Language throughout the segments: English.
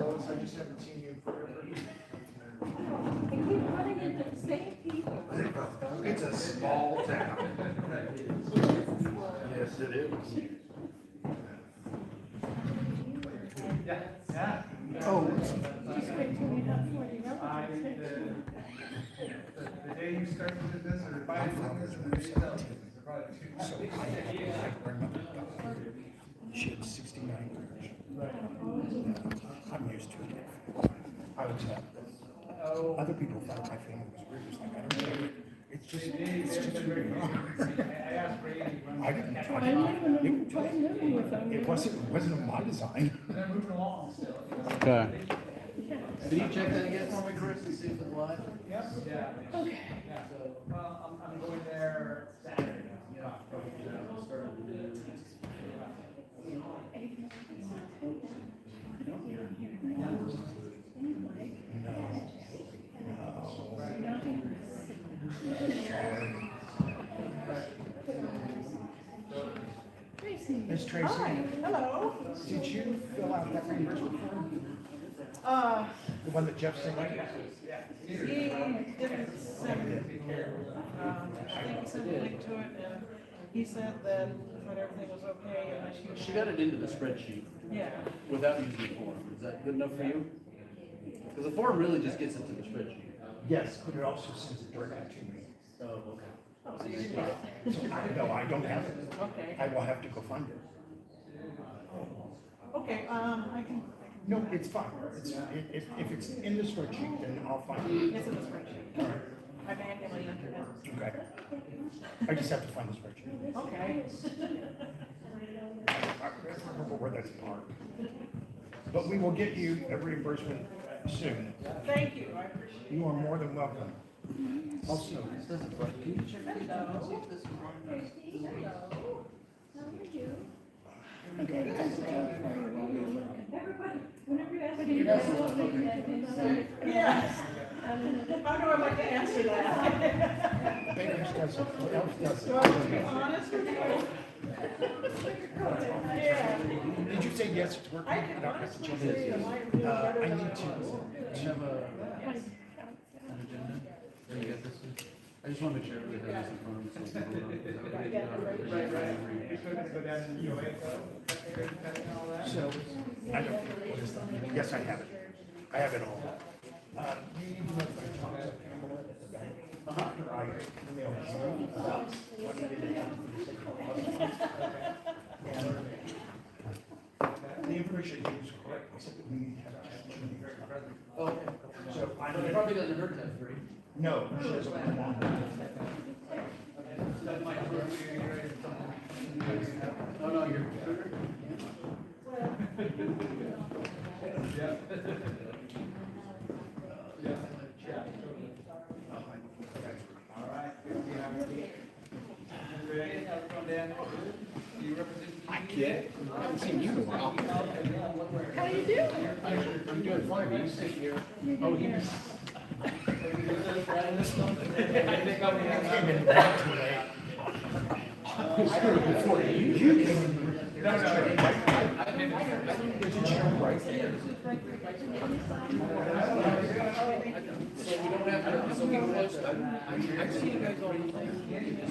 Lois, I just haven't seen you forever. I keep running into the same people. It's a small town. Yes, it is. Yeah. Oh, Just wait till we have 40 The day you start the business or buy a business and the day you sell it, they're probably two. so I remember she had 69 years. I'm used to it. I was other people thought my family was weird. It's like, I don't know. It's just who we are. I didn't try Try living with them. It wasn't my design. They're moving along still. Okay. Can you check that again for me, Chris, and see if it's live? Yep. Yeah. Okay. Yeah, so, well, I'm going there Saturday. Yeah. Tracy. Miss Tracy, Hi, hello. did you fill out that reimbursement form? The one that Jeff sent you? He didn't send it. I think he sent a link to it, and he said that everything was okay, unless you. She got it into the spreadsheet Yeah. without using the form. Is that good enough for you? Because the form really just gets into the spreadsheet. Yes, but it also sends it directly to me. Oh, okay. So you did it. So no, I don't have it. Okay. I will have to go find it. Okay, I can, No, it's fine. If it's in the spreadsheet, then I'll find it. it's in the spreadsheet. I manually entered it. Okay. I just have to find the spreadsheet. Okay. I can't remember where that's marked. But we will get you a reimbursement soon. Thank you, I appreciate it. You are more than welcome. Also, This doesn't work. Can you check it out and see if this is wrong? Hello. How are you? Okay, this is for you while you're looking. Whenever you ask me Yes. How do I like to answer that? Baker's does it. What else does Do I have to be it? honest with you? Yeah. Did you say yes, it's working? I can honestly check say it. that I'm doing better I than need I to. was. Do you have an agenda? Can you get this one? I just want to make sure everybody has this in front of them. So we can vote on it. You couldn't go down to the UA though? And all that? So, I don't, what is that? Yes, I have it. I have it all. You need to let me talk to Pamela at the bank. After I emailed you about what needed to happen for the second. And the information you was correct. I said that we need to have a chat. Oh, okay. So I But it probably doesn't hurt to have three. No, she doesn't want that. That might prove you're ready for something. Oh, no, you're. All right. Ready? How's it going, Dan? Do you represent? I haven't seen you in a while. How you doing? I'm doing fine. You sit here. You're Oh, doing he's. I think I'll be Came in back today. Before you. You came in. No, no, I've been. There's a chair right there. So we don't have to, so we can close that. I see you guys all the time.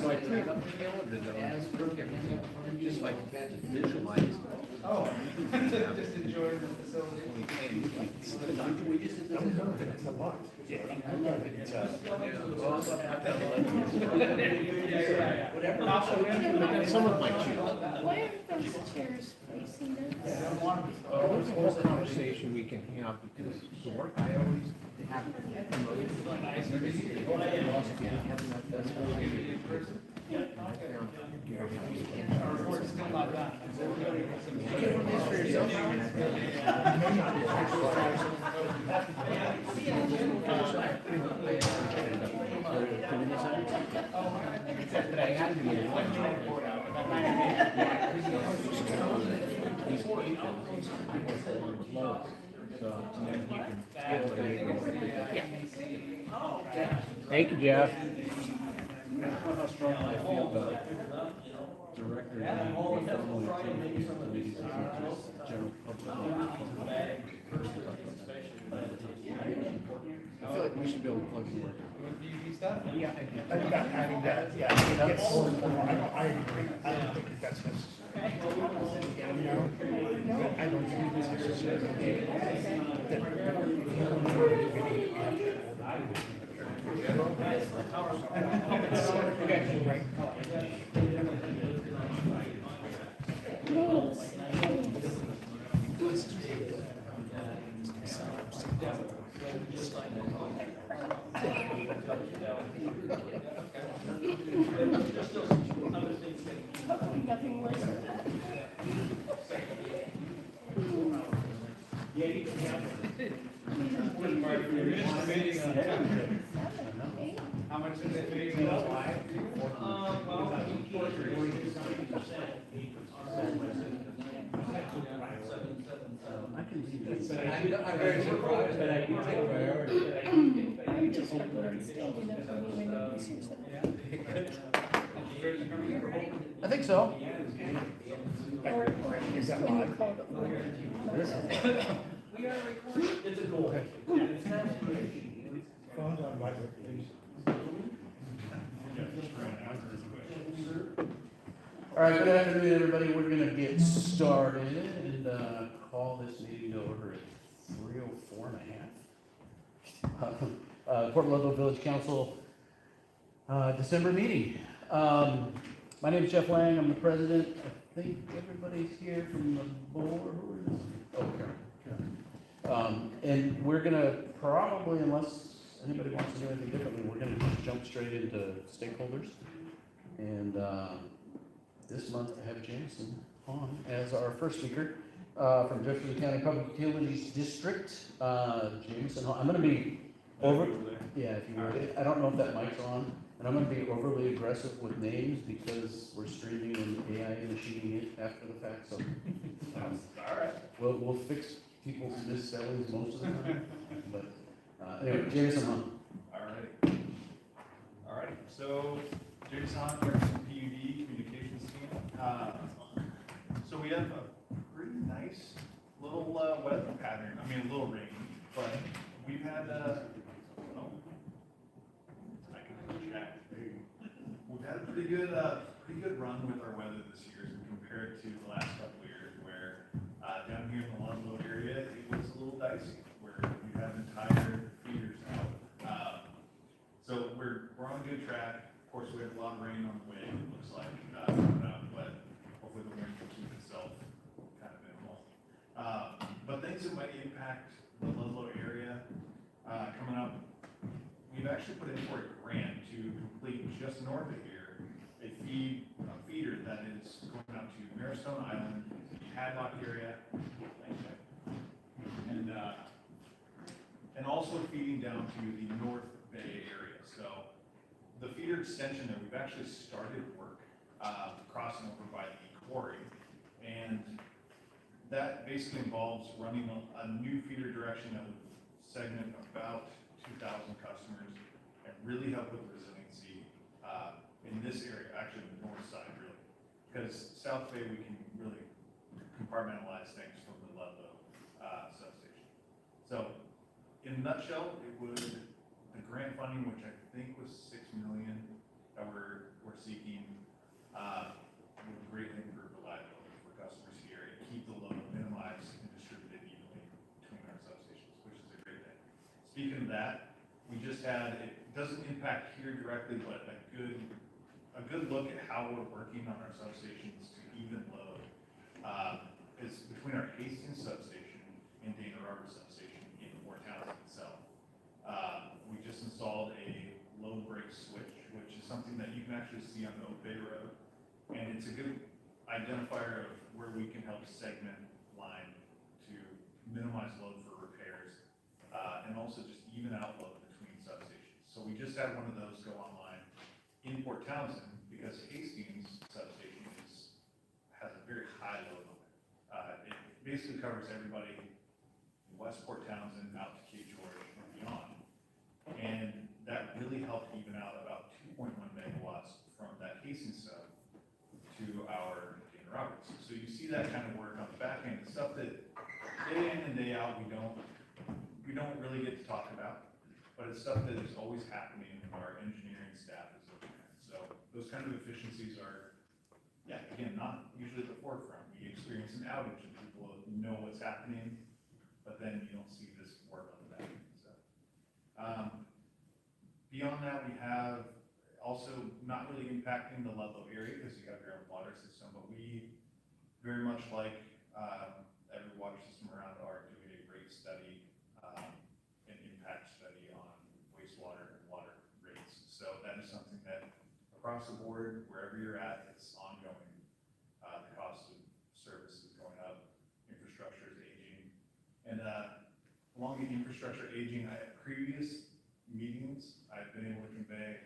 So I turn up the calendar though. As per everything. Just like visualize. Oh, just enjoying the facility. We just did this. It's a lot. Yeah. It's, Some of my children. Why are those chairs facing us? There's a whole conversation we can have because the work I always have. Our report's still not done. Thank you, Jeff. How strong I feel about director and formally general public. We should be able to plug in work. With DV stuff? Yeah, I think that, yeah, it gets more and more, I agree, I don't think that that's necessary. You know, I don't think it's necessary. That if you don't know what you're getting, you have to. Right? Nothing worse than that. How much is it being live? Well, I can leave this. I'm very surprised that I can take priority. I would just like to stand enough for me when nobody sees them. I think so. Or just when you call to order. We are recording. It's a goal. Phones on vibrate, please. All right, good afternoon, everybody. We're gonna get started and call this meeting to order at 3:04 Port Ludlow Village Council December meeting. My name is Jeff Lang. I'm the president. I think everybody's here from the board. Who is? Oh, Karen. And we're gonna probably, unless anybody wants to do anything differently, we're gonna just jump straight into stakeholders. And this month I have Jameson on as our first speaker from Jefferson County Public Utilities District. Jameson, I'm gonna be over, yeah, if you would. I don't know if that mic's on, and I'm gonna be overly aggressive with names because we're streaming and AI machining it after the fact, so. All right. We'll fix people's misspellings most of the time, but, anyway, Jameson Hunt. All right, so James Hahn, Jefferson PUD Communications Team. So we have a pretty nice little weather pattern. I mean, a little rainy, but we've had I can chat. We've had a pretty good run with our weather this year as compared to the last couple of years, where down here in the Ludlow area it was a little dicey, where we have entire feeders out. So we're on a good track. Of course, we have a lot of rain on the way, it looks like, coming up, but hopefully the wind will keep itself kind of minimal. But things that might impact the Ludlow area coming up, we've actually put in for a grant to complete just north of here a feeder that is going out to Maristone Island, Hadlock area, and also feeding down to the North Bay area. So the feeder extension there, we've actually started work crossing over by the quarry, and that basically involves running a new feeder direction that would segment about 2,000 customers and really help with resiliency in this area, actually the north side really, because South Bay we can really compartmentalize things from the Ludlow substation. So in a nutshell, it would, the grant funding, which I think was $6 million that we're seeking, would greatly improve reliability for customers here and keep the load minimized and distributed evenly between our substations, which is a great thing. Speaking of that, we just had, it doesn't impact here directly, but a good look at how we're working on our substations to even load is between our Hastings substation and Dana Arbor substation in Fort Townsend itself. We just installed a load break switch, which is something that you can actually see on the Oak Bay Road. And it's a good identifier of where we can help segment line to minimize load for repairs, and also just even out load between substations. So we just had one of those go online in Port Townsend because Hastings substation has a very high load on it. It basically covers everybody in West Port Townsend out to Cape George and beyond. And that really helped even out about 2.1 megawatts from that Hastings sub to our Dana Roberts. So you see that kind of work on the back end, stuff that day in and day out we don't really get to talk about, but it's stuff that is always happening and our engineering staff is looking at. So those kind of efficiencies are, yeah, again, not usually at the forefront. We experience an outage and people know what's happening, but then you don't see this work on the back end. So, beyond that, we have also not really impacting the Ludlow area because you have your own water system, but we very much like every water system around are doing a rate study, an impact study on wastewater and water rates. So that is something that across the board, wherever you're at, it's ongoing. The cost of service is going up, infrastructure is aging. And along the infrastructure aging, at previous meetings, I've been able to convey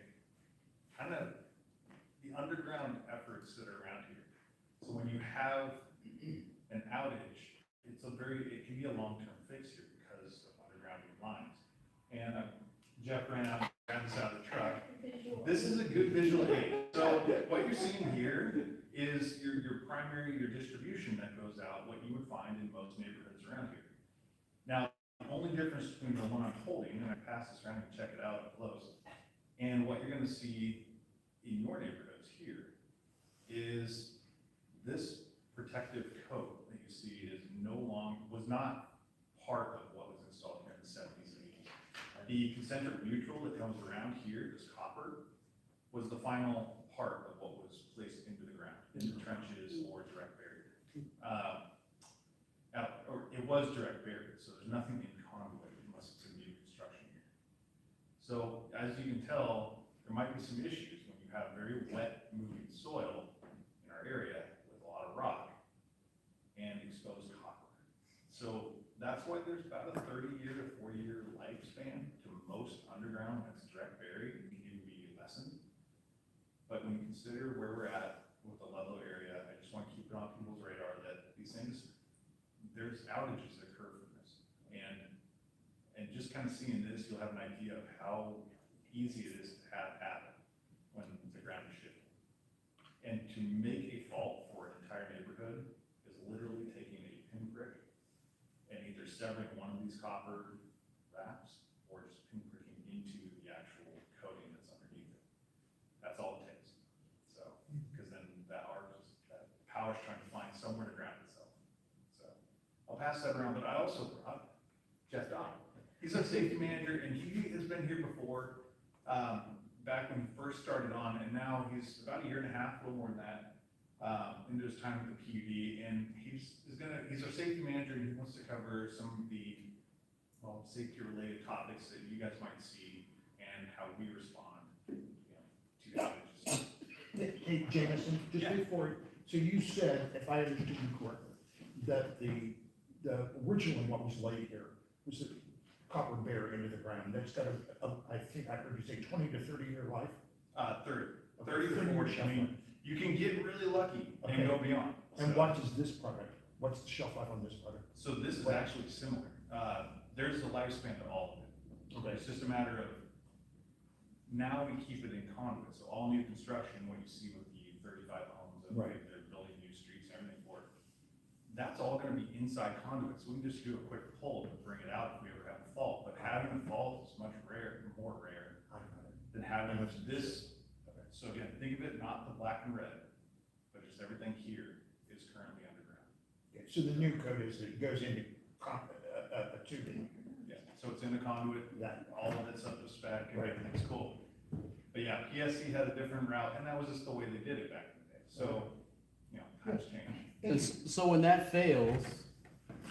kind of the underground efforts that are around here. So when you have an outage, it can be a long-term fix here because of undergrounding lines. And Jeff ran this out of the truck. This is a good visual aid. So what you're seeing here is your distribution that goes out, what you would find in most neighborhoods around here. Now, the only difference between the one I'm holding, and I pass this around and check it out up close, and what you're gonna see in your neighborhoods here is this protective coat that you see was not part of what was installed here in the 70s and 80s. The concentric neutral that comes around here, this copper, was the final part of what was placed into the ground, in the trenches or direct buried. Or it was direct buried, so there's nothing in conduit unless it's a new construction here. So as you can tell, there might be some issues when you have very wet moving soil in our area with a lot of rock and exposed copper. So that's why there's about a 30-year to 40-year lifespan to most underground that's direct buried. It can be lessened. But when you consider where we're at with the Ludlow area, I just want to keep it on people's radar that these things, there's outages that occur from this. And just kind of seeing this, you'll have an idea of how easy it is to have happen when the ground is shifting. And to make a fault for an entire neighborhood is literally taking a pinprick and either severing one of these copper wraps or just pinpricking into the actual coating that's underneath it. That's all it takes. So, because then that power's trying to find somewhere to ground itself. So, I'll pass that around, but I also brought Jeff Dodd. He's our safety manager, and he has been here before, back when he first started on, and now he's about a year and a half, a little more than that, into his time with the PUD, and he's our safety manager, and he wants to cover some of the, safety-related topics that you guys might see, and how we respond, to outages. Hey, Jameson, just Yeah. before, so you said, if I understood you correctly, that the originally what was laid here was the copper buried into the ground. That's got I think I heard you say 20 to 30-year life? 30 to 40, I mean, you can get really lucky and Okay. go beyond. And So- what is this product? What's the shelf life on this product? So this is actually similar. There's a lifespan to all of it. Okay. It's just a matter of, now we keep it in conduit. So all new construction, what you see with the 35 homes that Right. they're building new streets and everything for, that's all gonna be inside conduit. So we can just do a quick pull to bring it out if we ever have a fault. But having a fault is much more rare I got it. than having this. So again, think of it not the black and red, but just everything here is currently underground. Okay, so the new code is that it goes into a tubing. Yeah, so it's in the conduit, That, all of it's up to spec and Right. everything's cool. But yeah, PSC had a different route, and that was just the way they did it back in the day. So, times change. And so when that fails,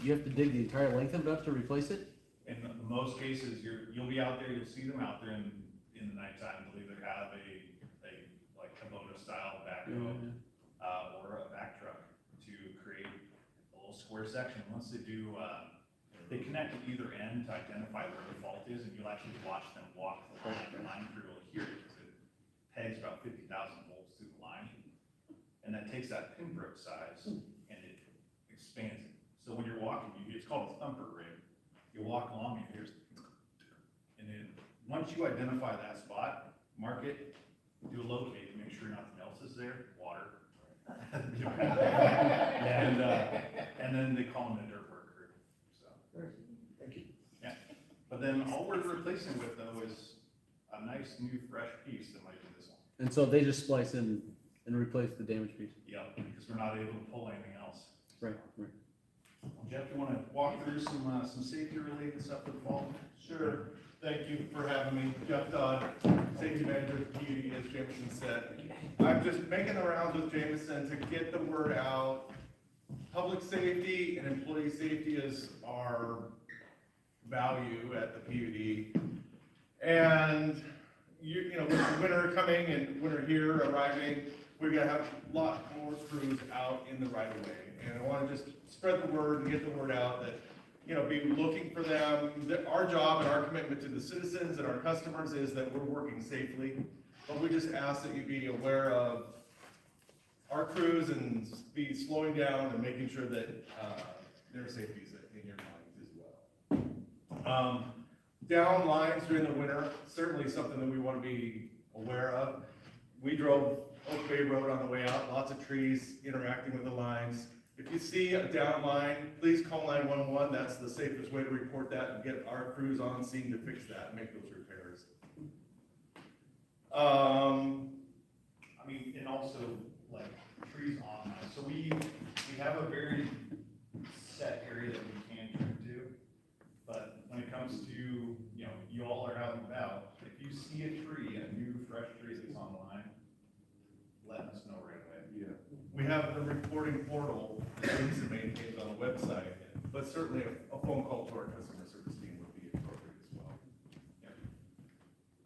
you have to dig the entire length of it up to replace it? In most cases, you'll be out there, you'll see them out there in the nighttime. They'll either have a like Kubota style backhoe, or a back truck to create a little square section. Once they do, they connect at either end to identify where the fault is, and you'll actually watch them walk the line through to hear it, because it pegs about 50,000 volts through the line. And that takes that pinprick size and it expands it. So when you're walking, it's called a thumper rig. You walk along and here's, and then once you identify that spot, mark it, do a locate, make sure nothing else is there, water. And then they call them a dirt work crew, so. thank you. But then all we're replacing with though is a nice new fresh piece that might be this one. And so they just splice in and replace the damaged piece? Yep, because we're not able to pull anything else. Right, right. Jeff, you wanna walk through some safety related stuff for the fall? Sure, thank you for having me. Jeff Dodd, Safety Manager at PUD, as Jameson said. I'm just making the rounds with Jameson to get the word out. Public safety and employee safety is our value at the PUD. And you know, with winter coming and winter here arriving, we're gonna have a lot more crews out in the right of way. And I wanna just spread the word and get the word out that, you know, be looking for them. That our job and our commitment to the citizens and our customers is that we're working safely. But we just ask that you be aware of our crews and be slowing down and making sure that, their safety is in your minds as well. Down lines during the winter, certainly something that we want to be aware of. We drove Oak Bay Road on the way out, lots of trees interacting with the lines. If you see a down line, please call 911, that's the safest way to report that and get our crews on scene to fix that and make those repairs. I mean, and also like trees on us. So we have a very set area that we can trim to. But when it comes to, you know, you all are out and about, if you see a tree, a new fresh tree that's on the line, let us know right away. Yeah. We have the reporting portal that Jason maintains on the website, but certainly a phone call to our customer service team would be appropriate as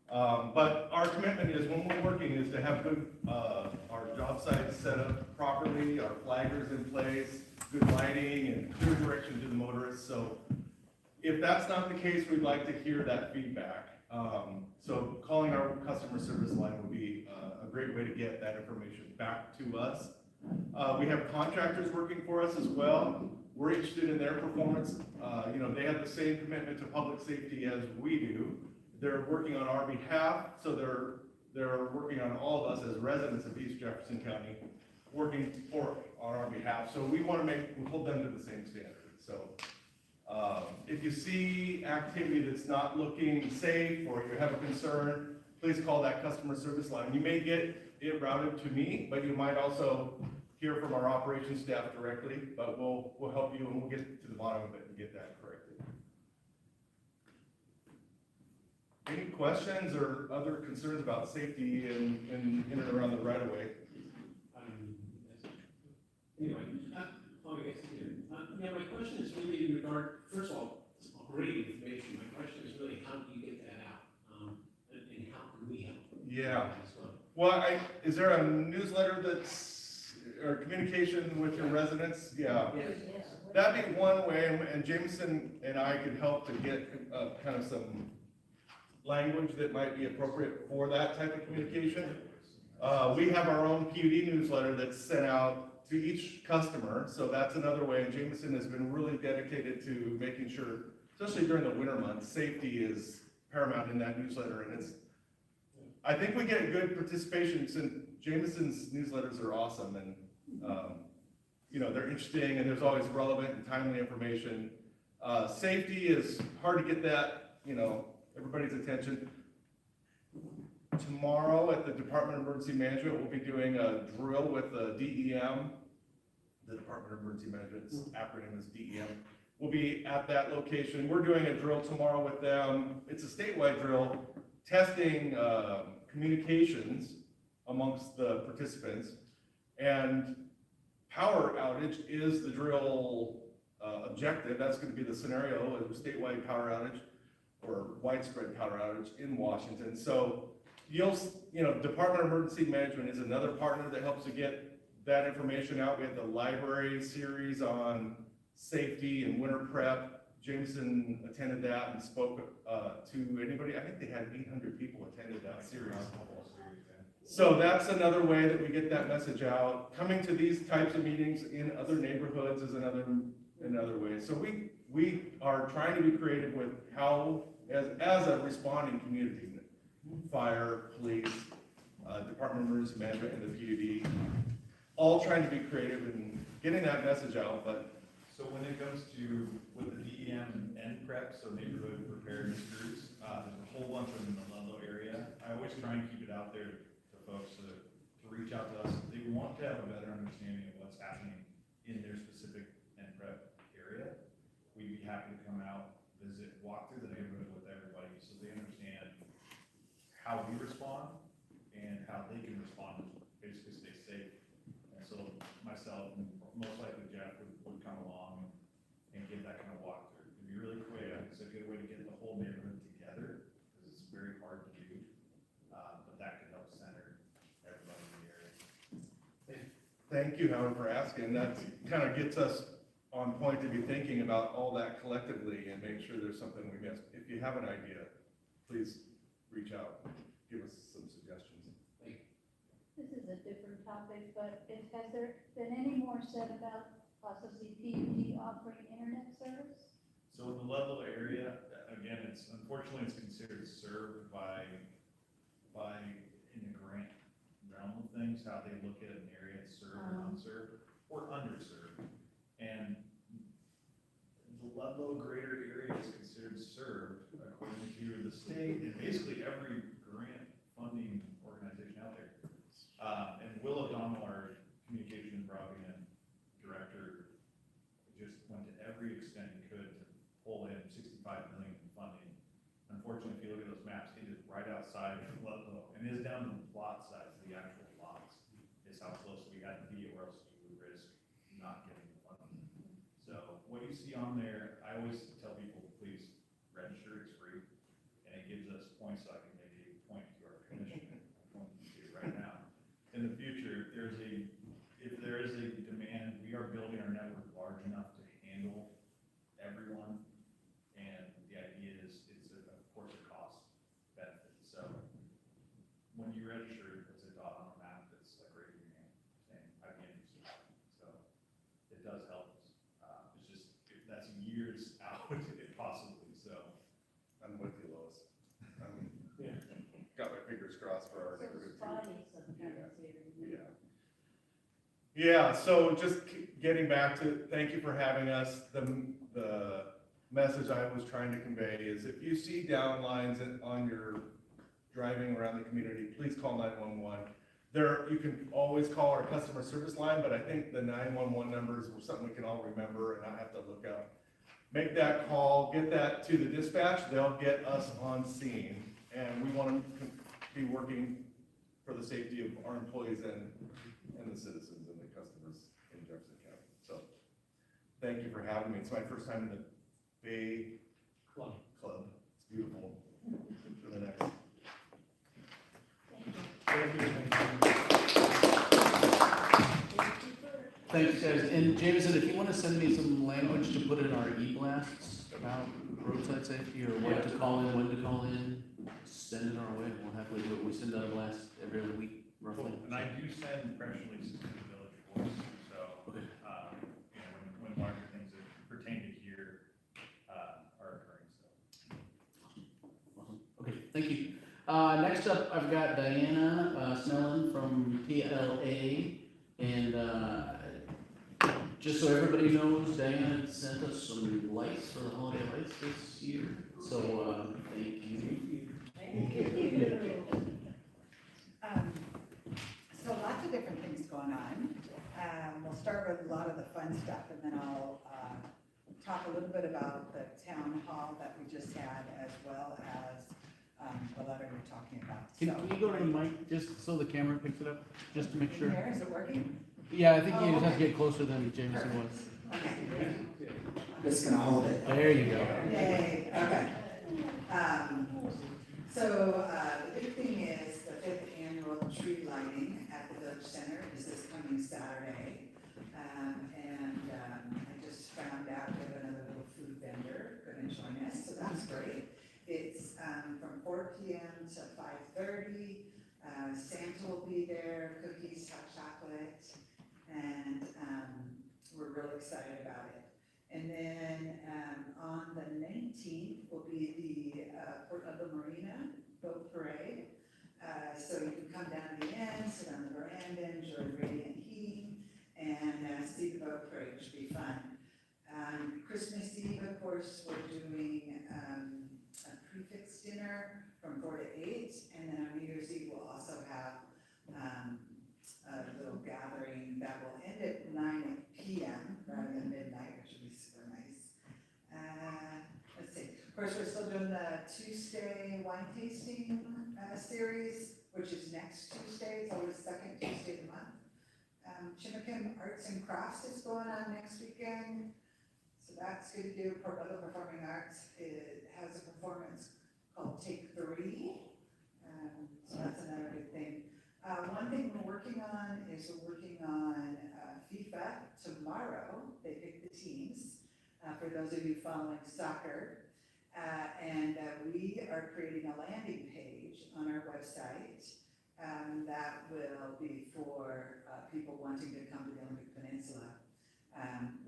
well. But our commitment is, when we're working, is to have good, our job sites set up properly, our flaggers in place, good lighting and clear direction to the motorists. So if that's not the case, we'd like to hear that feedback. So calling our customer service line would be a great way to get that information back to us. We have contractors working for us as well. We're interested in their performance. You know, they have the same commitment to public safety as we do. They're working on our behalf, so they're working on all of us as residents of East Jefferson County, working on our behalf. So we want to hold them to the same standard. So if you see activity that's not looking safe or you have a concern, please call that customer service line. You may get it routed to me, but you might also hear from our operations staff directly, but we'll help you and we'll get to the bottom of it and get that corrected. Any questions or other concerns about safety in and around the right of way? Anyway, yeah, my question is really in regard, first of all, it's great information. My question is really, how do you get that out? And how can we help? Yeah. As well? Well, is there a newsletter or communication with your residents? Yeah. That'd be one way, and Jameson and I could help to get kind of some language that might be appropriate for that type of communication. We have our own PUD newsletter that's sent out to each customer, so that's another way, and Jameson has been really dedicated to making sure, especially during the winter months, safety is paramount in that newsletter, and I think we get good participation, since Jameson's newsletters are awesome, and you know, they're interesting, and there's always relevant and timely information. Safety is hard to get that, you know, everybody's attention. Tomorrow at the Department of Emergency Management, we'll be doing a drill with the DEM. The Department of Emergency Management's acronym is DEM. We'll be at that location. We're doing a drill tomorrow with them. It's a statewide drill, testing communications amongst the participants. And power outage is the drill objective. That's going to be the scenario of a statewide power outage or widespread power outage in Washington. So you know, Department of Emergency Management is another partner that helps to get that information out. We had the library series on safety and winter prep. Jameson attended that and spoke to anybody. I think they had 800 people attended that series. So that's another way that we get that message out. Coming to these types of meetings in other neighborhoods is another way. So we are trying to be creative with how, as a responding community, fire, police, Department of Emergency Management, and the PUD, all trying to be creative and getting that message out. But So when it comes to with the DEM and PrEP prep, so neighborhood preparedness groups. There's a whole bunch of them in the Ludlow area. I always try and keep it out there to folks to reach out to us. If they want to have a better understanding of what's happening in their specific and prep area, we'd be happy to come out, visit, walk through the neighborhood with everybody so they understand how we respond and how they can respond to basically stay safe. And so myself and most likely Jeff would come along and give that kind of walkthrough. It'd be really quick. It's a good way to get the whole neighborhood together because it's very hard to do. But that could help center everybody in the area. Thank you, Howard, for asking. That kind of gets us on point to be thinking about all that collectively and make sure there's something we missed. If you have an idea, please reach out, give us some suggestions. This is a different topic, but has there been any more said about possibly PUD offering internet service? So in the Ludlow area, again, unfortunately it's considered served by in the grant realm of things, how they look at an area as served or unserved or underserved. And the Ludlow greater area is considered served according to the state and basically every grant funding organization out there. And Will O'Donnell, our communication and broadband director, just went to every extent he could to pull in 65 million in funding. Unfortunately, if you look at those maps, it is right outside of Ludlow and is down to the plot size, the actual lots is how close we had to be, or else you would risk not getting the funding. So what you see on there, I always tell people, please register, it's free, and it gives us points so I can maybe point to our commission. I'm pointing to it right now. In the future, if there is a demand, we are building our network large enough to handle everyone. And the idea is, of course, a cost benefit. So when you register, it's a dot on a map that's like right in your hand saying, I've been interested. So it does help us. It's just, that's years out if possibly, so. I'm with you, Lois. Got my fingers crossed for our neighborhood. Yeah, so just getting back to, thank you for having us. The message I was trying to convey is if you see down lines on your driving around the community, please call 911. You can always call our customer service line, but I think the 911 number is something we can all remember and not have to look up. Make that call, get that to the dispatch, they'll get us on scene. And we want to be working for the safety of our employees and the citizens and the customers in Jefferson County. So, thank you for having me. It's my first time in the Bay Club. It's beautiful. For the next. Thanks, guys. And Jameson, if you want to send me some language to put in our e-blasts about roadside safety or what to call in, when to call in, send it our way. We'll happily do it. We send out a blast every other week, roughly. And I do send press releases to the village force, so, Okay. when larger things that pertain to here, are occurring, so. Awesome. Okay, thank you. Next up, I've got Diana Snellen from PLA, and just so everybody knows, Diana sent us some lights for the holiday lights this year, so thank you. Thank you. So lots of different things going on. We'll start with a lot of the fun stuff, and then I'll talk a little bit about the town hall that we just had, as well as the letter you're talking about. Can you go to the mic, just so the camera picks it up, just to make sure? Here, is it working? Yeah, I think you just have to get closer than Jameson was. Okay. I'm just gonna hold it. There you go. Yay, okay. So the big thing is the 5th annual tree lighting at the Village Center is this coming Saturday. I just found out we have another little food vendor going to join us, so that's great. It's from 4 p.m. to 5:30. Santa will be there, cookies, hot chocolate, and we're real excited about it. And then on the 19th will be the Port of the Marina Boat Parade. So you can come down to the end, sit on the veranda, enjoy radiant heat, and see the boat parade, which should be fun. Christmas Eve, of course, we're doing dinner from 4 to 8, and then on New Year's Eve, we'll also have, a little gathering that will end at 9 p.m. rather than midnight, which would be super nice. Let's see, of course, we're still doing the Tuesday wine tasting, series, which is next Tuesday, it's always the second Tuesday of the month. Chinook Arts and Crafts is going on next weekend, so that's good to do. Portland Performing Arts, it has a performance called Take 3, so that's another good thing. One thing we're working on is FIFA tomorrow. They pick the teams, for those of you following soccer. And we are creating a landing page on our website that will be for people wanting to come to the Olympic Peninsula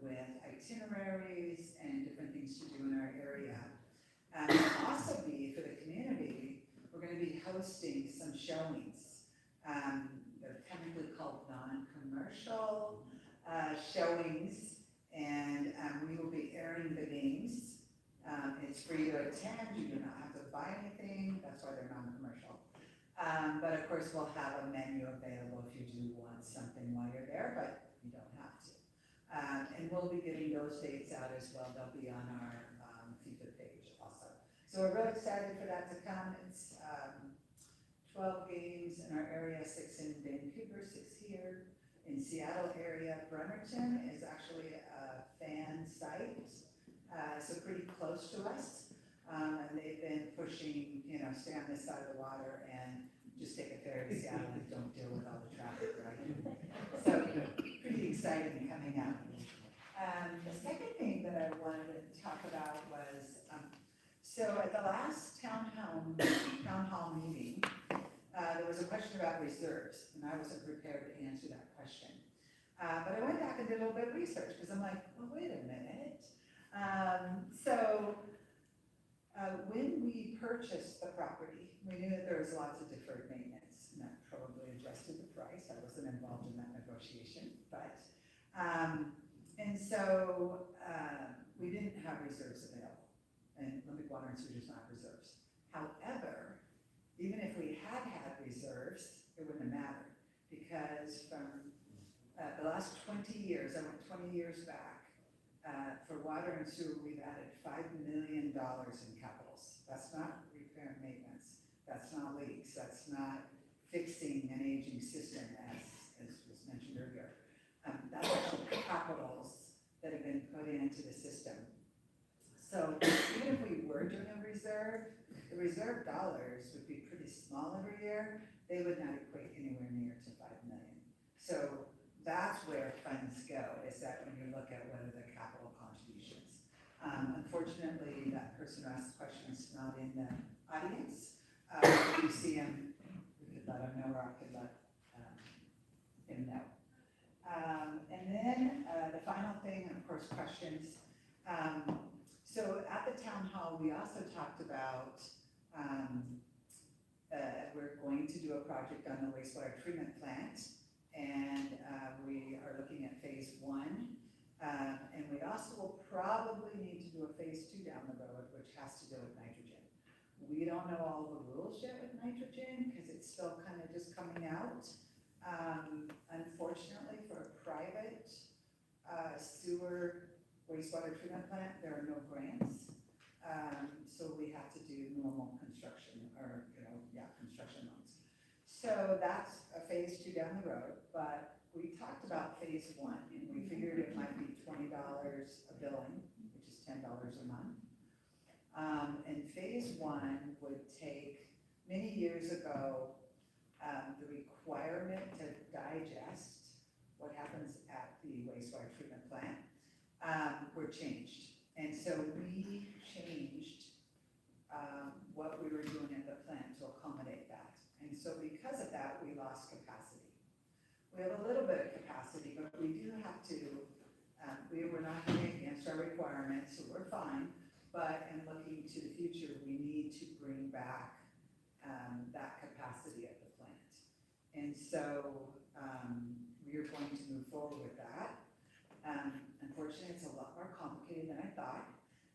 with itineraries and different things to do in our area. It'll also be for the community, we're going to be hosting some showings. They're technically called non-commercial showings, and we will be airing the games. It's free to attend, you do not have to buy anything, that's why they're non-commercial. But of course, we'll have a menu available if you do want something while you're there, but you don't have to. And we'll be getting those dates out as well, they'll be on our FIFA page also. So we're really excited for that to come. It's 12 games in our area, 6 in Vancouver, 6 here. In Seattle area, Bremerton is actually a fan site, so pretty close to us. And they've been pushing, stay on this side of the water and just take a ferry to Seattle and don't deal with all the traffic, right? So pretty exciting coming out. The second thing that I wanted to talk about was, so at the last town hall meeting, there was a question about reserves, and I wasn't prepared to answer that question. But I went back and did a little bit of research, because I'm like, well, wait a minute. When we purchased the property, we knew that there was lots of deferred maintenance, and that probably adjusted the price. I wasn't involved in that negotiation, but, we didn't have reserves available, and Olympic Water and Sewer does not have reserves. However, even if we had reserves, it wouldn't have mattered, because from the last 20 years, I went 20 years back, for water and sewer, we've added $5 million in capitals. That's not repair and maintenance, that's not leaks, that's not fixing an aging system, as was mentioned earlier. That's actually capitals that have been put into the system. So even if we were doing a reserve, the reserve dollars would be pretty small every year. They would not equate anywhere near to 5 million. So that's where funds go, is that when you look at what are the capital contributions. Unfortunately, that person who asked the question is not in the audience. If you see him, we could let him know, or I could let him know. And then the final thing, and of course, questions. So at the town hall, we also talked about we're going to do a project on the wastewater treatment plant, and we are looking at phase 1. And we also will probably need to do a phase 2 down the road, which has to do with nitrogen. We don't know all the rules yet with nitrogen, because it's still kind of just coming out. Unfortunately, for a private sewer wastewater treatment plant, there are no grants. So we have to do normal construction, or, construction loans. So that's a phase 2 down the road, but we talked about phase 1, and we figured it might be $20 a billing, which is $10 a month. And phase 1 would take, many years ago, the requirement to digest what happens at the wastewater treatment plant were changed. And so we changed what we were doing at the plant to accommodate that. And so because of that, we lost capacity. We have a little bit of capacity, but we do have to, we were not going against our requirements, so we're fine. But in looking to the future, we need to bring back that capacity at the plant. And so we are going to move forward with that. Unfortunately, it's a lot more complicated than I thought.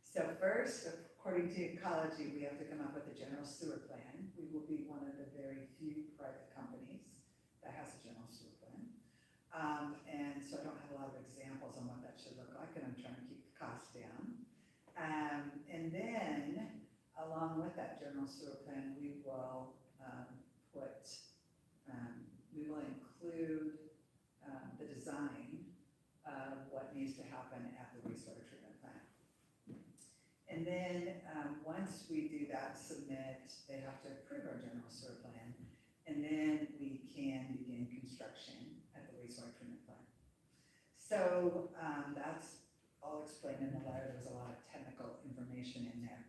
So first, of according to ecology, we have to come up with a general sewer plan. We will be one of the very few private companies that has a general sewer plan. And so I don't have a lot of examples on what that should look like, and I'm trying to keep the costs down. And then, along with that general sewer plan, we will include the design of what needs to happen at the wastewater treatment plant. And then, once we do that, submit, they have to approve our general sewer plan, and then we can begin construction at the wastewater treatment plant. So, that's all explained in the letter. There was a lot of technical information in there.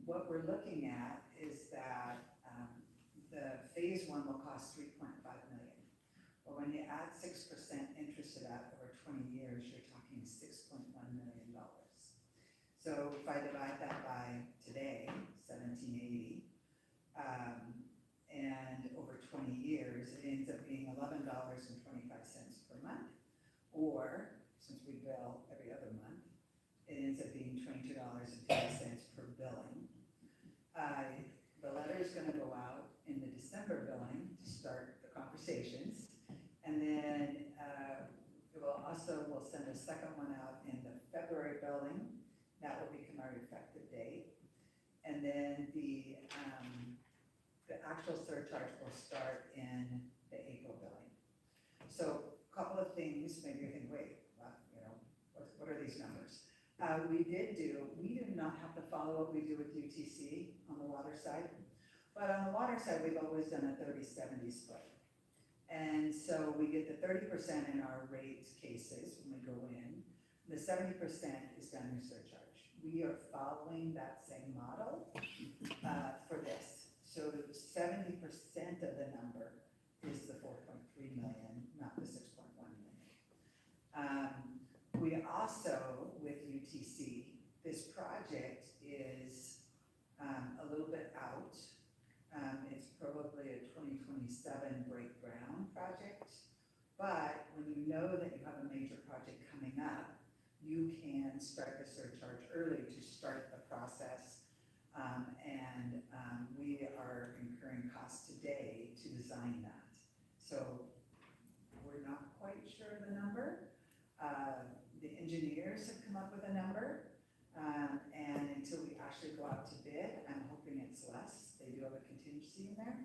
What we're looking at is that, the phase one will cost $3.5 million. But when you add 6% interest to that over 20 years, you're talking $6.1 million. So if I divide that by today, 1780, and over 20 years, it ends up being $11.25 per month. Or, since we bill every other month, it ends up being $22.10 per billing. The letter is gonna go out in the December billing to start the conversations. And then, we'll send a second one out in the February billing. That will become our effective date. And then the actual surcharge will start in the April billing. So a couple of things, maybe you think, wait, what are these numbers? We do not have to follow what we do with UTC on the water side. But on the water side, we've always done a 30-70 split. And so we get the 30% in our rate cases when we go in. The 70% is done in surcharge. We are following that same model for this. So 70% of the number is the 4.3 million, not the 6.1 million. We also, with UTC, this project is a little bit out. It's probably a 2027 break ground project. But when you know that you have a major project coming up, you can start the surcharge early to start the process. We are incurring costs today to design that. So we're not quite sure of the number. The engineers have come up with a number. And until we actually go out to bid, I'm hoping it's less. They do have a contingency in there.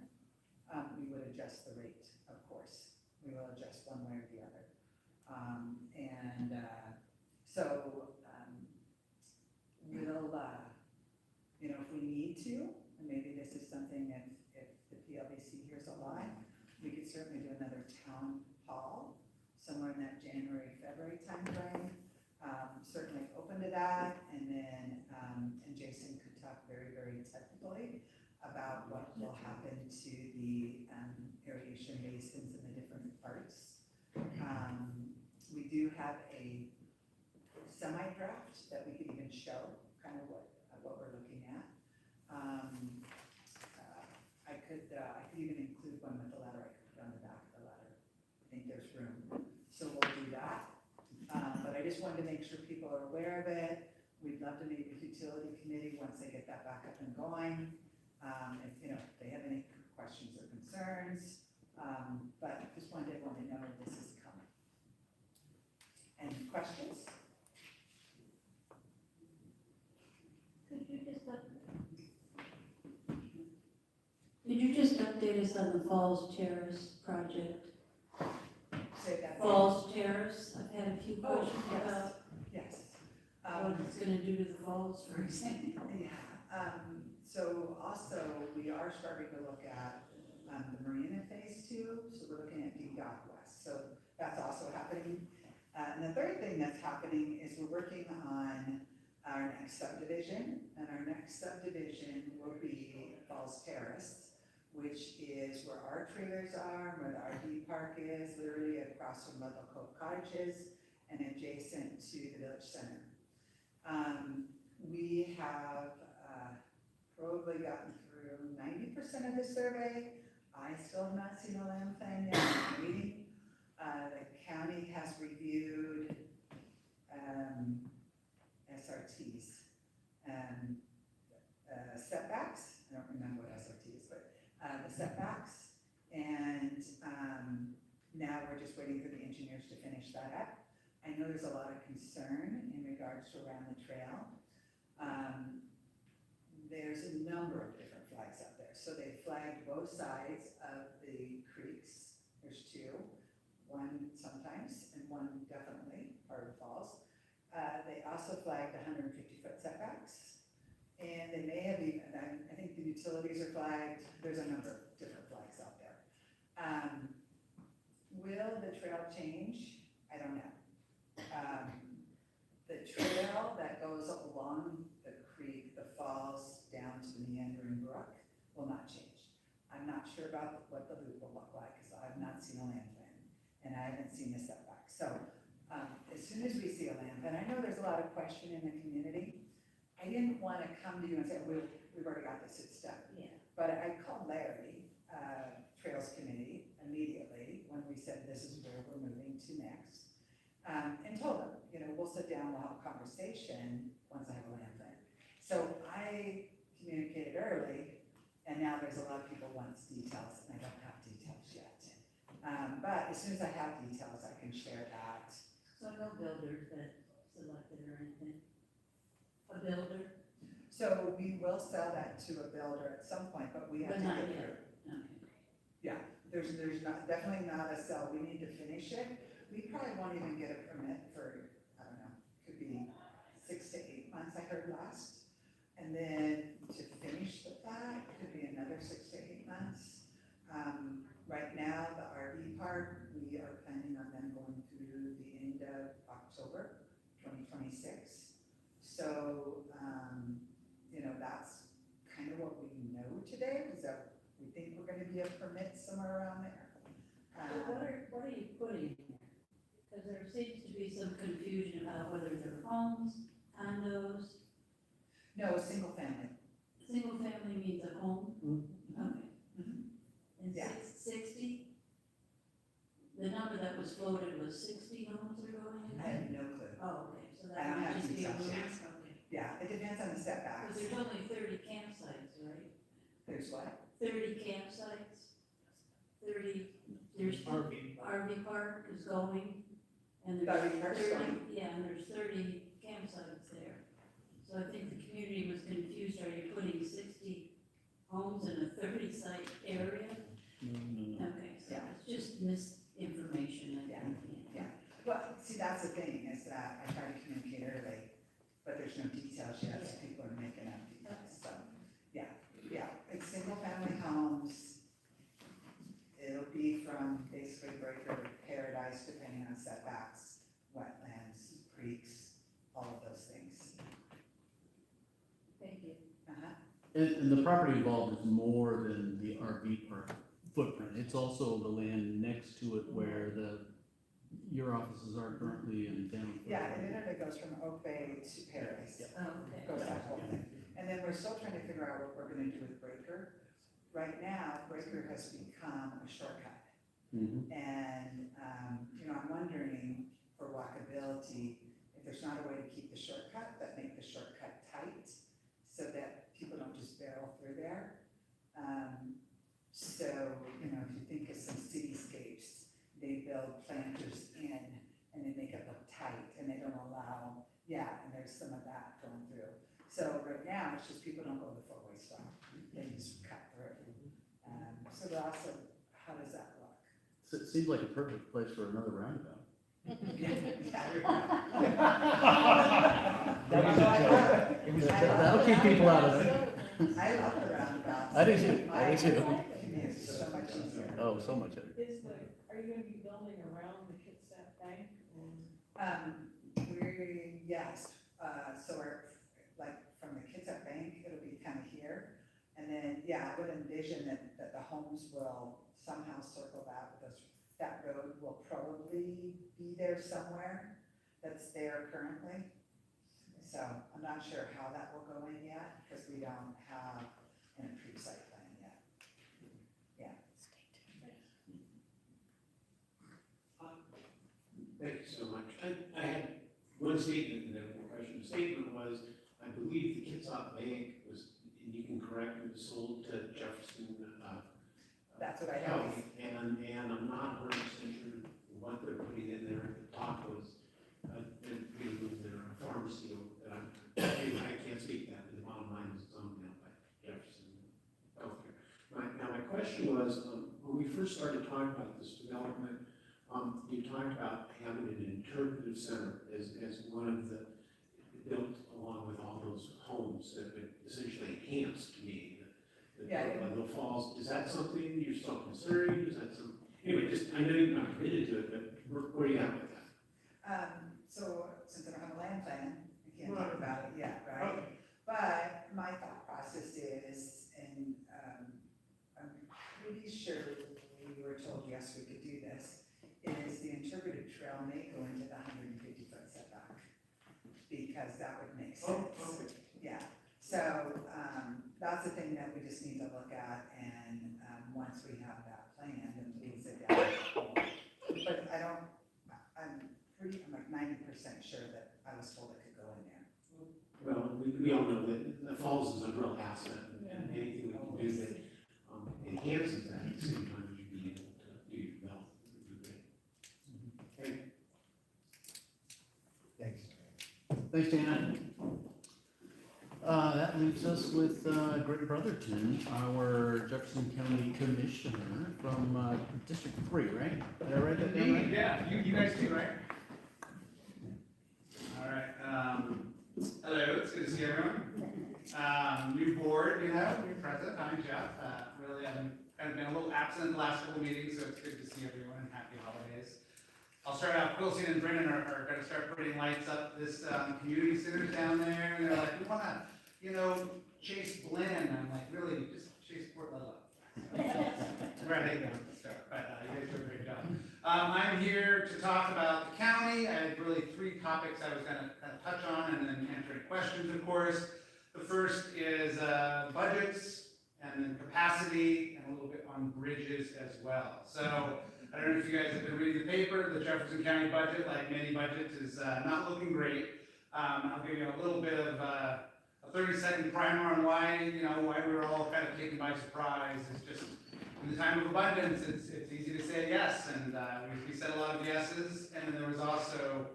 We would adjust the rate, of course. We will adjust one way or the other. We'll, if we need to, and maybe this is something if the PLVC hears a lot, we could certainly do another town hall somewhere in that January, February timeframe. Certainly open to that, and then, and Jason could talk very, very technically about what will happen to the irrigation basins in the different parts. We do have a semi-draft that we could even show kind of what we're looking at. I could even include one with the letter. I could put on the back of the letter. I think there's room. So we'll do that. But I just wanted to make sure people are aware of it. We'd love to meet with utility committee once they get that back up and going. If they have any questions or concerns. But just wanted everyone to know this is coming. Any questions? Could you just update us on the Falls Terrace project? Say that. Falls Terrace, I've had a few Oh, questions yes, about yes. what it's gonna do to the falls, for example. Yeah, so also, we are starting to look at, the marina phase 2, so we're looking at Deep Dock West, so that's also happening. And the third thing that's happening is we're working on our next subdivision, and our next subdivision will be Falls Terrace, which is where our trailers are, where the RV park is, literally across from Ludlow Cove Cottages, and adjacent to the village center. We have probably gotten through 90% of the survey. I still have not seen a land plan yet. I'm waiting. The county has reviewed SRTs, setbacks, I don't remember what SRT is, but, the setbacks. And, now we're just waiting for the engineers to finish that up. I know there's a lot of concern in regards to around the trail. There's a number of different flags out there. So they flagged both sides of the creeks. There's two, one sometimes and one definitely, part of the falls. They also flagged 150-foot setbacks. And they may have even, I think the utilities are flagged. There's a number of different flags out there. Will the trail change? I don't know. The trail that goes along the creek, the falls down to the meandering brook will not change. I'm not sure about what the loop will look like because I've not seen a land plan and I haven't seen a setback. So as soon as we see a land plan, I know there's a lot of question in the community. I didn't want to come to you and say, we've already got this, it's done. Yeah. But I called Larry, Trails Committee, immediately when we said this is where we're moving to next. And told them, we'll sit down, we'll have a conversation once I have a land plan. So I communicated early, and now there's a lot of people who want details, and I don't have details yet. But as soon as I have details, I can share that. So no builders that selected or anything? A builder? So we will sell that to a builder at some point, but we have But to not get yet. through. Okay. Yeah, there's not, definitely not a sell, we need to finish it. We probably won't even get a permit for, I don't know, could be 6 to 8 months, I heard last. And then to finish the plat, could be another 6 to 8 months. Right now, the RV park, we are planning on them going through the end of October 2026. So, that's kind of what we know today, is that we think we're gonna be a permit somewhere around there. So what are you putting in there? Because there seems to be some confusion about whether they're homes, condos. No, a single family. Single family means a home? Okay. And Yeah. 60? The number that was floated was 60 homes are going in? I have no clue. Oh, okay, so I that don't might have just be a details rumor? yet. Okay. Yeah, it depends on the Because setbacks. there's only 30 campsites, right? There's what? 30 campsites? 30, there's RV park is going, and there's RV park's 30, going. yeah, and there's 30 campsites there. So I think the community was confused, are you putting 60 homes in a 30-site area? No. Okay, so Yeah. it's just misinformation, I think. Yeah. Well, see, that's the thing, is that I try to communicate early, but there's no details yet, so people are making up details, so, yeah, it's single family homes. It'll be from basically Breaker to Paradise, depending on setbacks, wetlands, creeks, all of those things. Thank you. Uh-huh. And the property involved is more than the RV park footprint. It's also the land next to it where your offices are currently in town. Yeah, and then it goes from Oak Bay to Paradise. Oh, okay. Goes that whole thing. And then we're still trying to figure out what we're gonna do with Breaker. Right now, Breaker has become a shortcut. Mhm. And, I'm wondering for walkability, if there's not a way to keep the shortcut, but make the shortcut tight so that people don't just barrel through there. So, if you think of some cityscapes, they build planters in and they make it look tight and they don't allow, and there's some of that going through. So right now, it's just people don't go the four-way stop, they just cut through. So they're also, how does that look? So it seems like a perfect place for another roundabout. That'll keep people out of it. I love the roundabouts. I do too. I do too. It's so much easier. Oh, so much. Are you gonna be building around the Kitsap Bank? Yes, so like, from the Kitsap Bank, it'll be kind of here. And then, I would envision that the homes will somehow circle that, because that road will probably be there somewhere that's there currently. So I'm not sure how that will go in yet, because we don't have an approved site plan yet. Thank you so much. I had one statement and then one question. The statement was, I believe believe the Kitsap Bank was, and you can correct me, was sold to Jefferson, That's what I know. County, and I'm not 100% sure what they're putting in there. The talk was, they're gonna move their pharmacy over, anyway, I can't speak to that, but the bottom line is it's owned now by Jefferson Healthcare. Now, my question was, when we first started talking about this development, you talked about having an interpretive center as one of the, built along with all those homes that would essentially enhance to me the falls. Is that something you're still considering? Is that some, anyway, just, I know you're not committed to it, but where are you at with that? So, since I don't have a land plan, I can't talk about it yet, right? But my thought process is, and, I'm pretty sure we were told, yes, we could do this, is the interpretive trail may go into the 150-foot setback, because that would make sense. Yeah, so, that's the thing that we just need to look at, and, once we have that plan, then we can sit down. But I'm like 90% sure that I was told it could go in there. Well, we all know that the falls is a real asset, and anything we can do that enhances that at the same time as you be able to do your development would be great. Okay. Thanks. Thanks, Dana. That leaves us with Greg Brotherton, our Jefferson County Commissioner from District 3, right? Did I write that down right? Yeah, you guys too, right? All right, hello, it's good to see everyone. New board, new president, I'm Jeff. Really, I've been a little absent the last couple meetings, so it's good to see everyone, and happy holidays. I'll start out, Quilty and Brennan are gonna start putting lights up this community centers down there, and they're like, we wanna, chase Blinn. I'm like, really, just chase Port Ludlow. Right, there you go. So, but you guys do a great job. I'm here to talk about the county. I had really three topics I was gonna touch on, and then answer any questions, of course. The first is budgets, and then capacity, and a little bit on bridges as well. So, I don't know if you guys have been reading the paper. The Jefferson County budget, like many budgets, is not looking great. I'll give you a little bit of a 30-second primer on why we were all kind of taken by surprise. It's just, in the time of abundance, it's easy to say yes, and we said a lot of yeses, and then there was also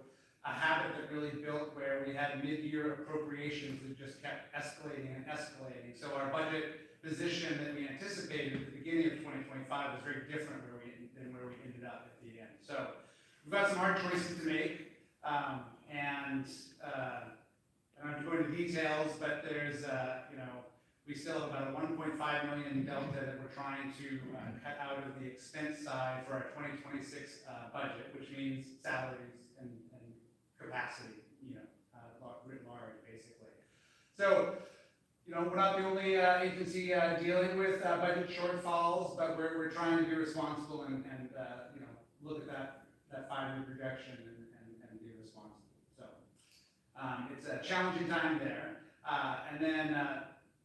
a habit that really built where we had mid-year appropriations that just kept escalating and escalating. So our budget position that we anticipated at the beginning of 2025 was very different than where we ended up at the end. So we've got some hard choices to make, and I don't have to go into details, but there's, we still have about a 1.5 million delta that we're trying to cut out of the expense side for our 2026 budget, which means salaries and capacity, writ large, basically. So, we're not the only agency dealing with budget shortfalls, but we're trying to be responsible and look at that 5-year projection and be responsible. So it's a challenging time there.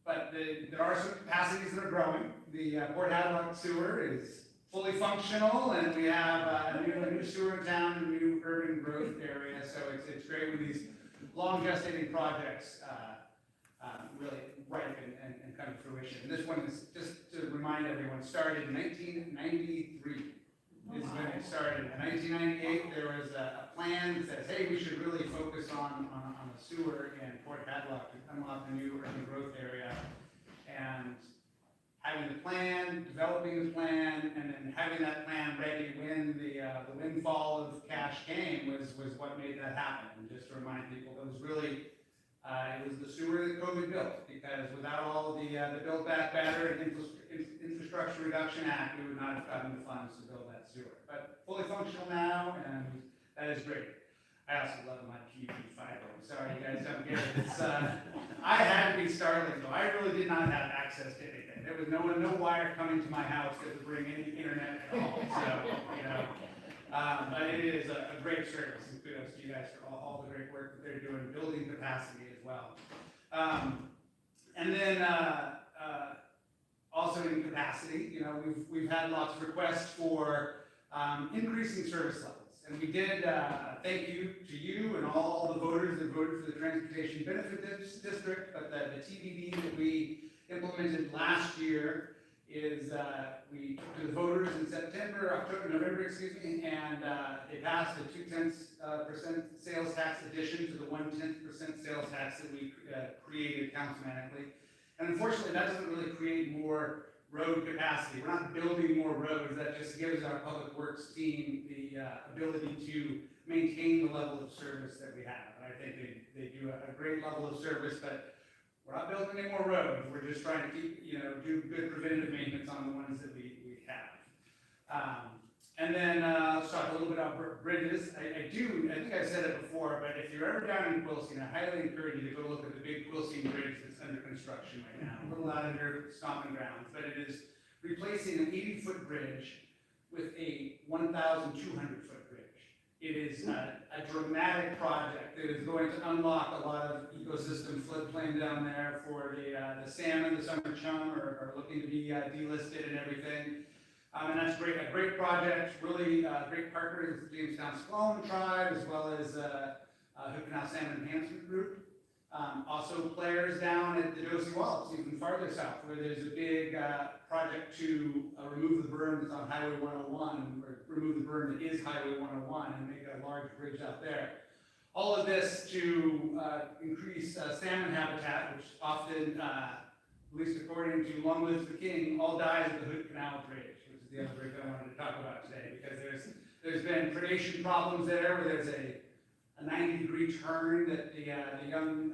But there are some capacities that are growing. The Port Hadlock sewer is fully functional, and we have a new sewer in town, a new urban growth area. So it's great when these long gestating projects really ripe and come to fruition. And this one is, just to remind everyone, started in 1993 is when it started. In 1998, there was a plan that says, hey, we should really focus on the sewer in Port Hadlock to unlock the new urban growth area. And having the plan, developing the plan, and then having that plan ready when the windfall of cash came was what made that happen. And just to remind people, it was really it was the sewer that COVID built, because without all the Build Back Better and Infrastructure Reduction Act, we would not have gotten the funds to build that sewer. But fully functional now, and that is great. I also love my PUD fiber. I'm sorry you guys don't get it. It's, I had to be Starlink, though. I really did not have access to anything. There was no wire coming to my house to bring any internet at all. So, but it is a great service, and kudos to you guys for all the great work that they're doing, building capacity as well. And then also in capacity, we've had lots of requests for increasing service levels. And we did, thank you to you and all the voters that voted for the Transportation Benefit District, but the TBD that we implemented last year is, we took to the voters in November, and they passed a 0.2% sales tax addition to the 0.1% sales tax that we created councilmanically. And unfortunately, that doesn't really create more road capacity. We're not building more roads. That just gives our public works team the ability to maintain the level of service that we have. And I think they do a great level of service, but we're not building any more roads. We're just trying to keep, do good preventative maintenance on the ones that we have. And then let's talk a little bit about bridges. I think I said it before, but if you're ever down in Quilcene, I highly encourage you to go look at the big Quilcene Bridge that's under construction right now. A little out under stomping grounds, but it is replacing an 80-foot bridge with a 1,200-foot bridge. It is a dramatic project that is going to unlock a lot of ecosystem floodplain down there for the salmon, the summer chum are looking to be delisted and everything. And that's great, a great project, really great partners with the Jamestown Squam Tribe, as well as Hood Canal Salmon Enhancement Group. Also players down at the Dosey Wallops, even farther south, where there's a big project to remove the berm that's on Highway 101, or remove the berm that is Highway 101 and make a large bridge out there. All of this to increase salmon habitat, which often, at least according to Long Lives the King, all dies at the Hood Canal Bridge, which is the other bridge I wanted to talk about today, because there's been predation problems there, where there's a 90-degree turn that the young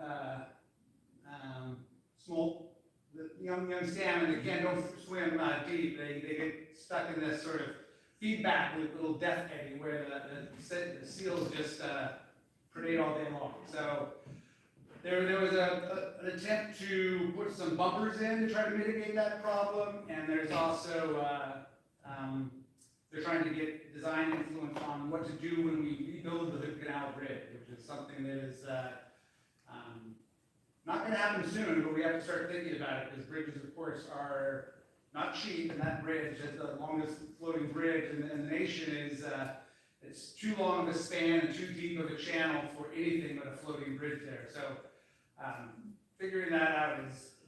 young salmon that don't swim deep, they get stuck in this sort of feedback loop, little death eddy, where the seals just predate all day long. So there was an attempt to put some bumpers in to try to mitigate that problem, and there's also they're trying to get design influence on what to do when we rebuild the Hood Canal Bridge, which is something that is not going to happen soon, but we have to start thinking about it, because bridges, of course, are not cheap, and that bridge is the longest floating bridge in the nation. It's too long of a span and too deep of a channel for anything but a floating bridge there. So figuring that out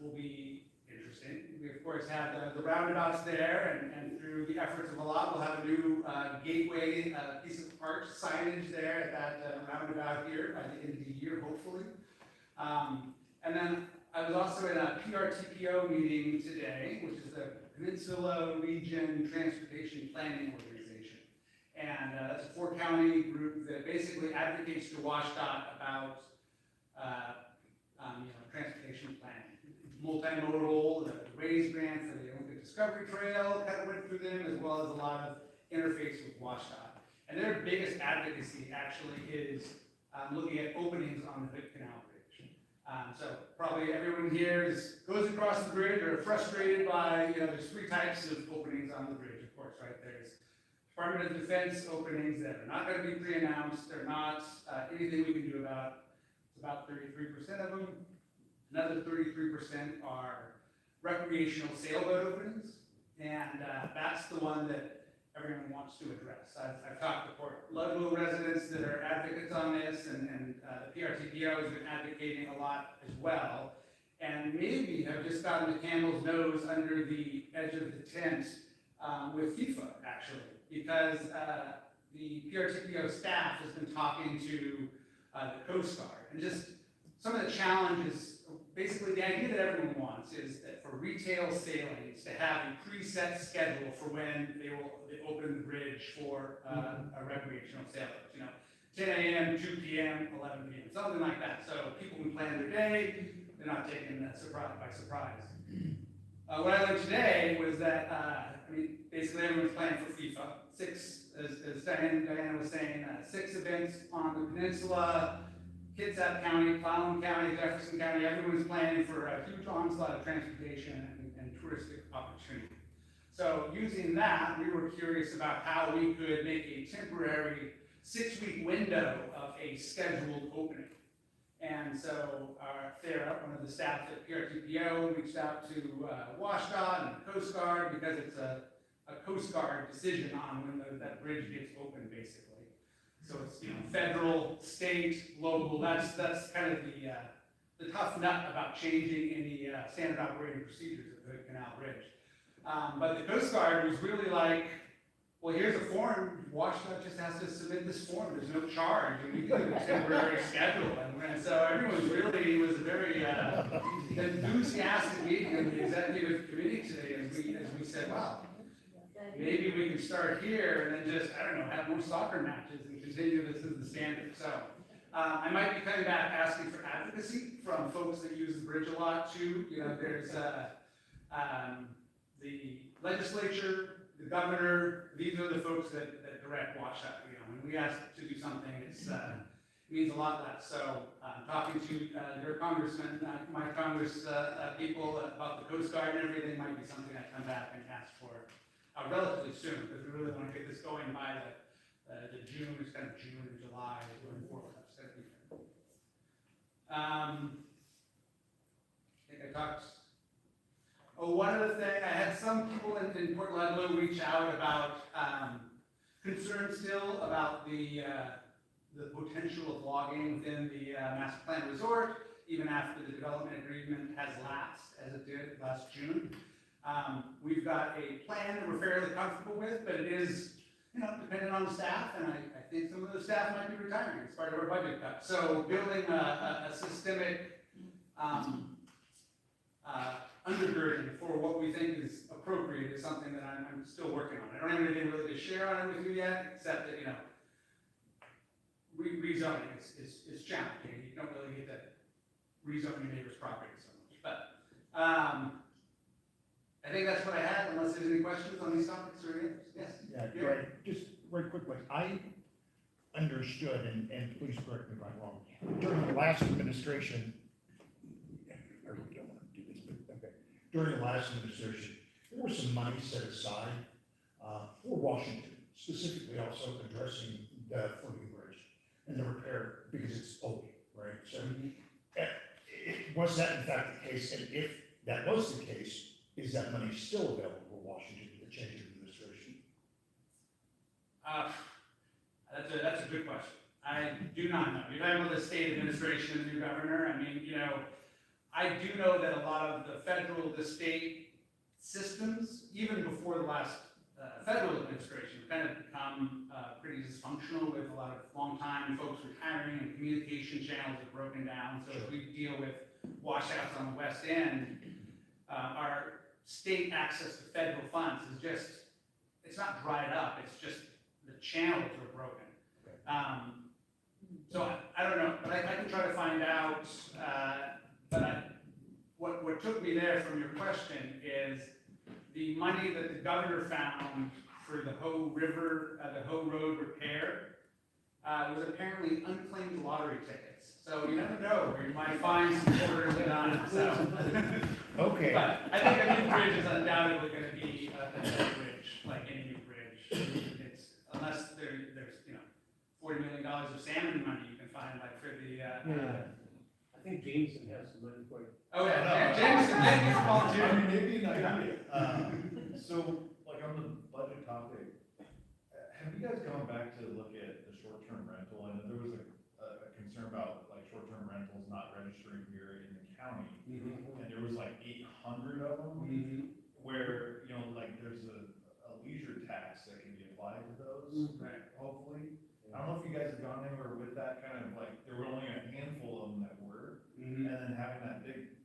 will be interesting. We, of course, have the roundabouts there, and through the efforts of a lot, we'll have a new gateway piece of arch signage there at that roundabout here by the end of the year, hopefully. And then I was also in a PRTPO meeting today, which is the Peninsula Region Transportation Planning Organization. And that's a 4-county group that basically advocates to WashDOT about transportation planning. Multimodal, the RAISE grant for the Olympic Discovery Trail kind of went through them, as well as a lot of interface with WashDOT. And their biggest advocacy actually is looking at openings on the Hood Canal Bridge. So probably everyone here goes across the bridge or frustrated by, there's 3 types of openings on the bridge, of course, right? There's Department of Defense openings that are not going to be pre-announced. They're not anything we can do about. It's about 33% of them. Another 33% are recreational sailboat openings, and that's the one that everyone wants to address. I've talked to Port Ludlow residents that are advocates on this, and the PRTPO has been advocating a lot as well, and maybe have just gotten the camel's nose under the edge of the tent with FIFA, actually, because the PRTPO staff has been talking to the Coast Guard, and just some of the challenges. Basically, the idea that everyone wants is that for retail sailings to have a preset schedule for when they open the bridge for a recreational sailboat. 10 a.m., 2 p.m., 11 p.m., something like that. So people can plan their day. They're not taken by surprise. What I learned today was that, basically everyone's planning for FIFA. 6, as Diana was saying, 6 events on the peninsula. Kitsap County, Clallam County, Jefferson County, everyone's planning for a huge onslaught of transportation and touristic opportunity. So using that, we were curious about how we could make a temporary 6-week window of a scheduled opening. And so Sarah, one of the staff at PRTPO, reached out to WashDOT and the Coast Guard, because it's a Coast Guard decision on when that bridge gets open, basically. So it's, federal, state, local, that's kind of the tough nut about changing any standard operating procedures at the Canal Bridge. But the Coast Guard was really like, well, here's a form, WashDOT just has to submit this form, there's no charge, and we do a temporary schedule. And so everyone's really, it was a very enthusiastic meeting of the executive committee today, as we said, wow, maybe we can start here and then just, I don't know, have more soccer matches and continue this as the standard. So I might be coming back asking for advocacy from folks that use the bridge a lot too. There's the legislature, the governor, these are the folks that direct WashDOT. When we ask to do something, it means a lot less. So talking to your congressman, my Congress people about the Coast Guard and everything might be something I come back and ask for relatively soon, because we really want to get this going by the June, it's kind of June and July, going forward. I think I talked. Oh, one other thing, I had some people in Port Ludlow reach out about concerns still about the potential of logging within the master plan resort, even after the development agreement has lapsed, as it did last June. We've got a plan that we're fairly comfortable with, but it is, dependent on the staff, and I think some of the staff might be retiring as part of our budget cut. So building a systemic undergirding for what we think is appropriate is something that I'm still working on. I don't have anything really to share on it with you yet, except that, rezoning is challenging. You don't really get to rezone your neighbor's property so much. But I think that's what I had, unless there's any questions on these topics or any others. Yes? Yeah, great. Just very quickly, I understood, and please correct me if I'm wrong, during the last administration, I really don't want to do this, but okay. During the last administration, there was some money set aside for Washington, specifically also addressing the Fleming Bridge and the repair, because it's old, right? So was that in fact the case? And if that was the case, is that money still available for Washington to change of administration? That's a good question. I do not know. You're talking about the state administration and the new governor. I mean, I do know that a lot of the federal, the state systems, even before the last federal administration, kind of become pretty dysfunctional, with a lot of long-time folks retiring and communication channels have broken down. So as we deal with washouts on the west end, our state access to federal funds is just, it's not dried up, it's just the channels are broken. So I don't know, but I can try to find out, but what took me there from your question is the money that the governor found for the Hoh River, the Hoh Road repair, was apparently unclaimed lottery tickets. So you never know where you might find some quarters and dimes. So. Okay. But I think a new bridge is undoubtedly going to be a bridge, like any new bridge. It's, unless there's $40 million of salmon money you can find, like for the. I think Jameson has some money for you. Oh yeah, Jameson, thank you for volunteering. Maybe an idea. So, like on the budget topic, have you guys gone back to look at the short-term rental? And there was a concern about like short-term rentals not registering here in the county. And there was like 800 of them, where, like there's a leisure tax that can be applied to those, hopefully. I don't know if you guys have gone anywhere with that, kind of like, there were only a handful of them that were, and then having that big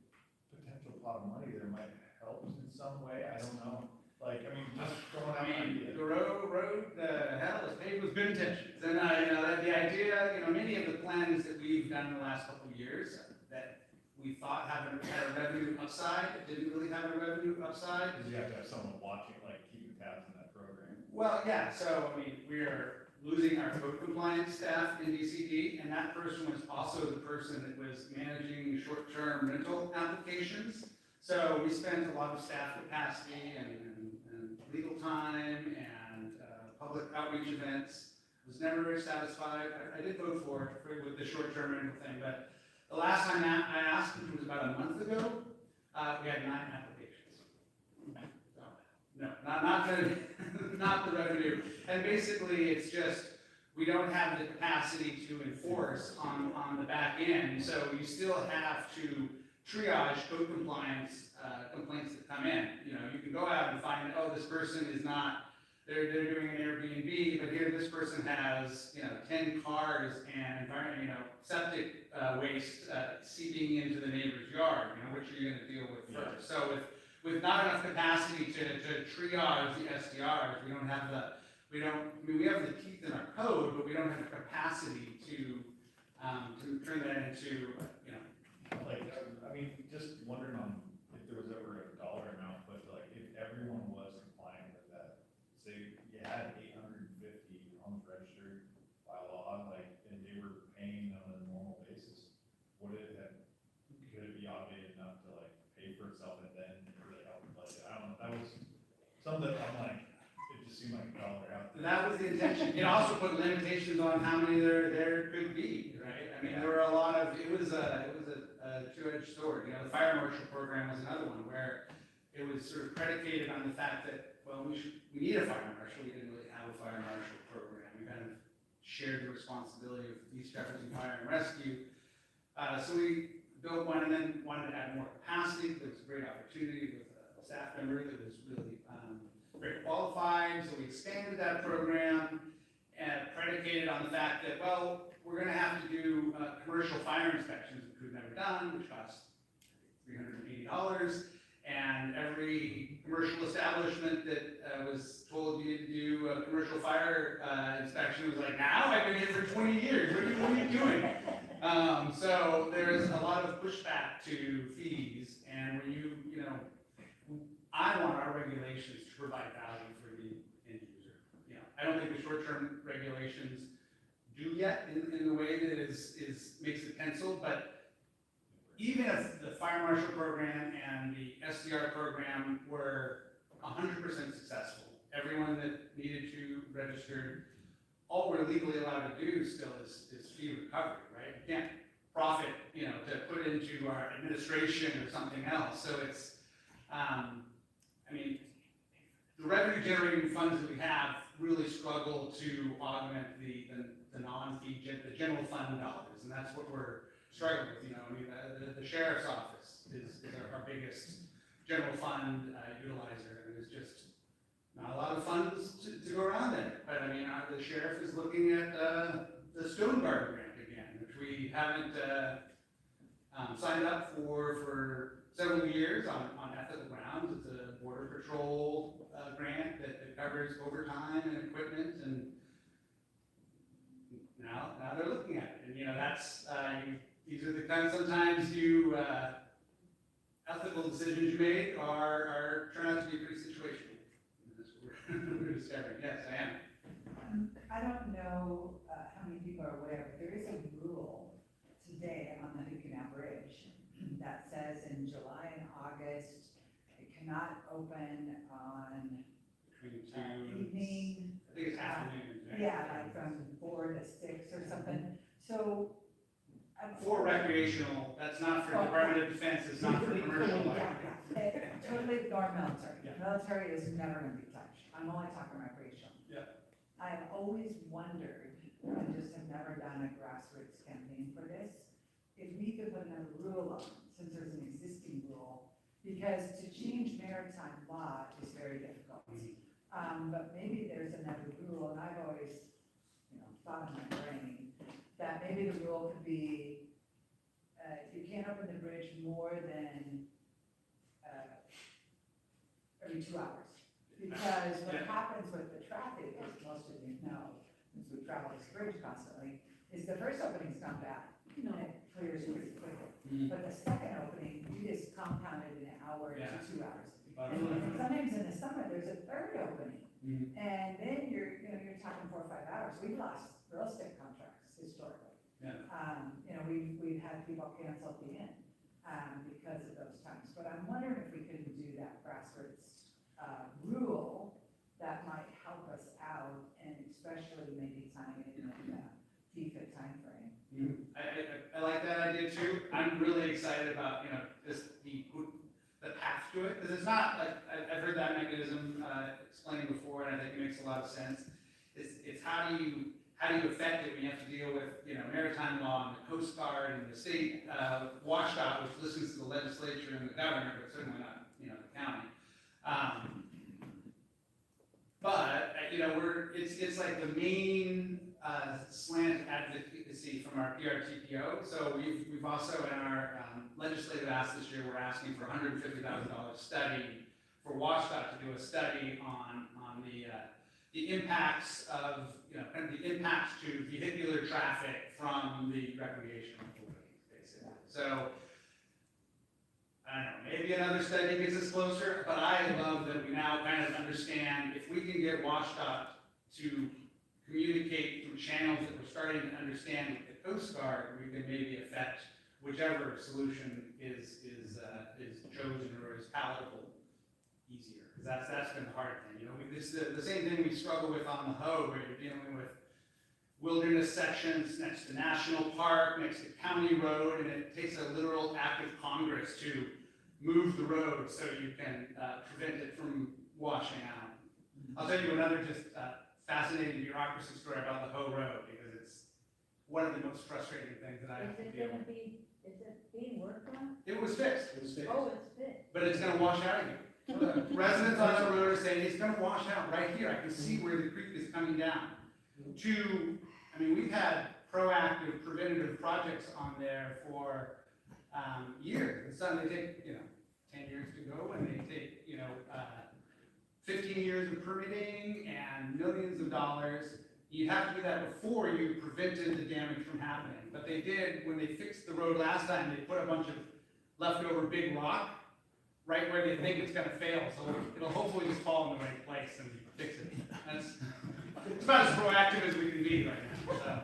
potential pot of money there might help in some way, I don't know. Like, I mean, just throwing out an idea. The road, hell is paved with good intentions. And the idea, many of the plans that we've done in the last couple of years that we thought had a revenue upside, didn't really have a revenue upside. Because you have to have someone watching, like keeping tabs on that program. Well, yeah, so, we are losing our code compliance staff in DCD, and that person was also the person that was managing short-term rental applications. So we spent a lot of staff capacity and legal time and public outreach events. Was never very satisfied. I did vote for it with the short-term rental thing, but the last time I asked, which was about a month ago, we had 9 applications. So, no, not the revenue. And basically, it's just we don't have the capacity to enforce on the back end, so you still have to triage code compliance, complaints that come in. You know, you can go out and find, oh, this person is not, they're doing an Airbnb, but here this person has, you know, 10 cars and, you know, septic waste seeping into the neighbor's yard, you know, which are you gonna deal with first? So with not enough capacity to triage the SDRs, we don't have the, I mean, we have the teeth in our code, but we don't have the capacity to turn that into, you know. Like, I mean, just wondering on if there was ever a dollar amount, but like, if everyone was complying with that, say you had 850 homes registered by law, like, and they were paying on a normal basis, could it be automated enough to like pay for itself and then really help the budget? I don't know, that was something that I'm like, it just seemed like a dollar out there. That was the intention. It also put limitations on how many there could be, right? I mean, there were a lot of, it was a two-edged sword. You know, the fire marshal program was another one where it was sort of predicated on the fact that, well, we need a fire marshal. We didn't really have a fire marshal program. We kind of shared the responsibility of East Jefferson Fire and Rescue. So we built one and then wanted to add more capacity. There was a great opportunity with a staff member that was really very qualified. So we expanded that program and predicated on the fact that, well, we're going to have to do commercial fire inspections, which we've never done, which cost $380. And every commercial establishment that was told you to do a commercial fire inspection was like, now I've been here for 20 years. What are you doing? So there's a lot of pushback to fees, and when you know, I want our regulations to provide value for the end user. You know, I don't think the short-term regulations do yet in the way that makes it pencil, but even if the fire marshal program and the SDR program were 100% successful, everyone that needed to register, all we're legally allowed to do still is fee recovery, right? You can't profit, you know, to put into our administration or something else. So it's, I mean, the revenue generating funds that we have really struggle to augment the non-fee, the general fund dollars, and that's what we're struggling with. You know, I mean, the sheriff's office is our biggest general fund utilizer, and there's just not a lot of funds to go around there. But I mean, the sheriff is looking at the Stone Garden grant again, which we haven't signed up for several years on ethical grounds. It's a border patrol grant that covers overtime and equipment, and now they're looking at it. And you know, that's these are the kind of sometimes you ethical decisions you make are turn out to be pretty situational. And that's what we're discovering. Yes, I am. I don't know how many people are aware, but there is a rule today on the Hood Canal Bridge that says in July and August, it cannot open on evening. I think it's afternoon. Yeah, like from 4 to 6 or something. So. For recreational, that's not for Department of Defense, it's not for commercial. Totally ignore military. Yeah. Military is never gonna be touched. I'm only talking recreational. Yeah. I've always wondered, I just have never done a grassroots campaign for this, if we could put another rule on, since there's an existing rule, because to change maritime law is very difficult. But maybe there's another rule, and I've always, you know, thought in my brain, that maybe the rule could be, you can't open the bridge more than, every 2 hours. Because what happens with the traffic, as most of you know, since we travel this bridge constantly, is the first opening's not bad, and it clears pretty quickly. But the second opening, you just compounded an hour to 2 hours. And sometimes in the summer, there's a third opening. And then you're talking 4 or 5 hours. We've lost real estate contracts historically. Yeah. You know, we've had people cancel at the end, because of those times. But I'm wondering if we couldn't do that grassroots, rule that might help us out, and especially maybe tying it in with the FIFA timeframe. I like that idea too. I'm really excited about, you know, the path to it, because it's not like, I've heard that mechanism explained before, and I think it makes a lot of sense. It's how do how do you affect it when you have to deal with, maritime law and the Coast Guard and the state, WashDOT, which listens to the legislature and the governor, but certainly not, the county. It's like the main, slant advocacy from our PRTPO. So we've also in our, legislative ask this year, we're asking for $150,000 study for WashDOT to do a study on the impacts of, kind of the impacts to vehicular traffic from the recreational facilities, basically. So, I don't know, maybe another study gets us closer, but I love that we now kind of understand if we can get WashDOT to communicate through channels that we're starting to understand with the Coast Guard, we can maybe affect whichever solution is chosen or is palatable easier. Because that's been the hard thing. This is the same thing we struggle with on the Hoe, where you're dealing with wilderness sections next to national park, next to county road, and it takes a literal act of Congress to move the road so you can prevent it from washing out. I'll tell you another just fascinating bureaucracy story about the Hoe Road, because it's one of the most frustrating things that I have to deal with. Is it being worked on? It was fixed. Oh, it's fixed. But it's gonna wash out again. The residents on the road are saying it's gonna wash out right here. I can see where the creek is coming down. We've had proactive, preventative projects on there for years. And some they take, 10 years to go, and they take, 15 years of permitting and millions of dollars. You have to do that before you prevented the damage from happening. But they did, when they fixed the road last time, they put a bunch of leftover big rock right where they think it's gonna fail. So it'll hopefully just fall in the right place and fix it. That's it's about as proactive as we can be right now.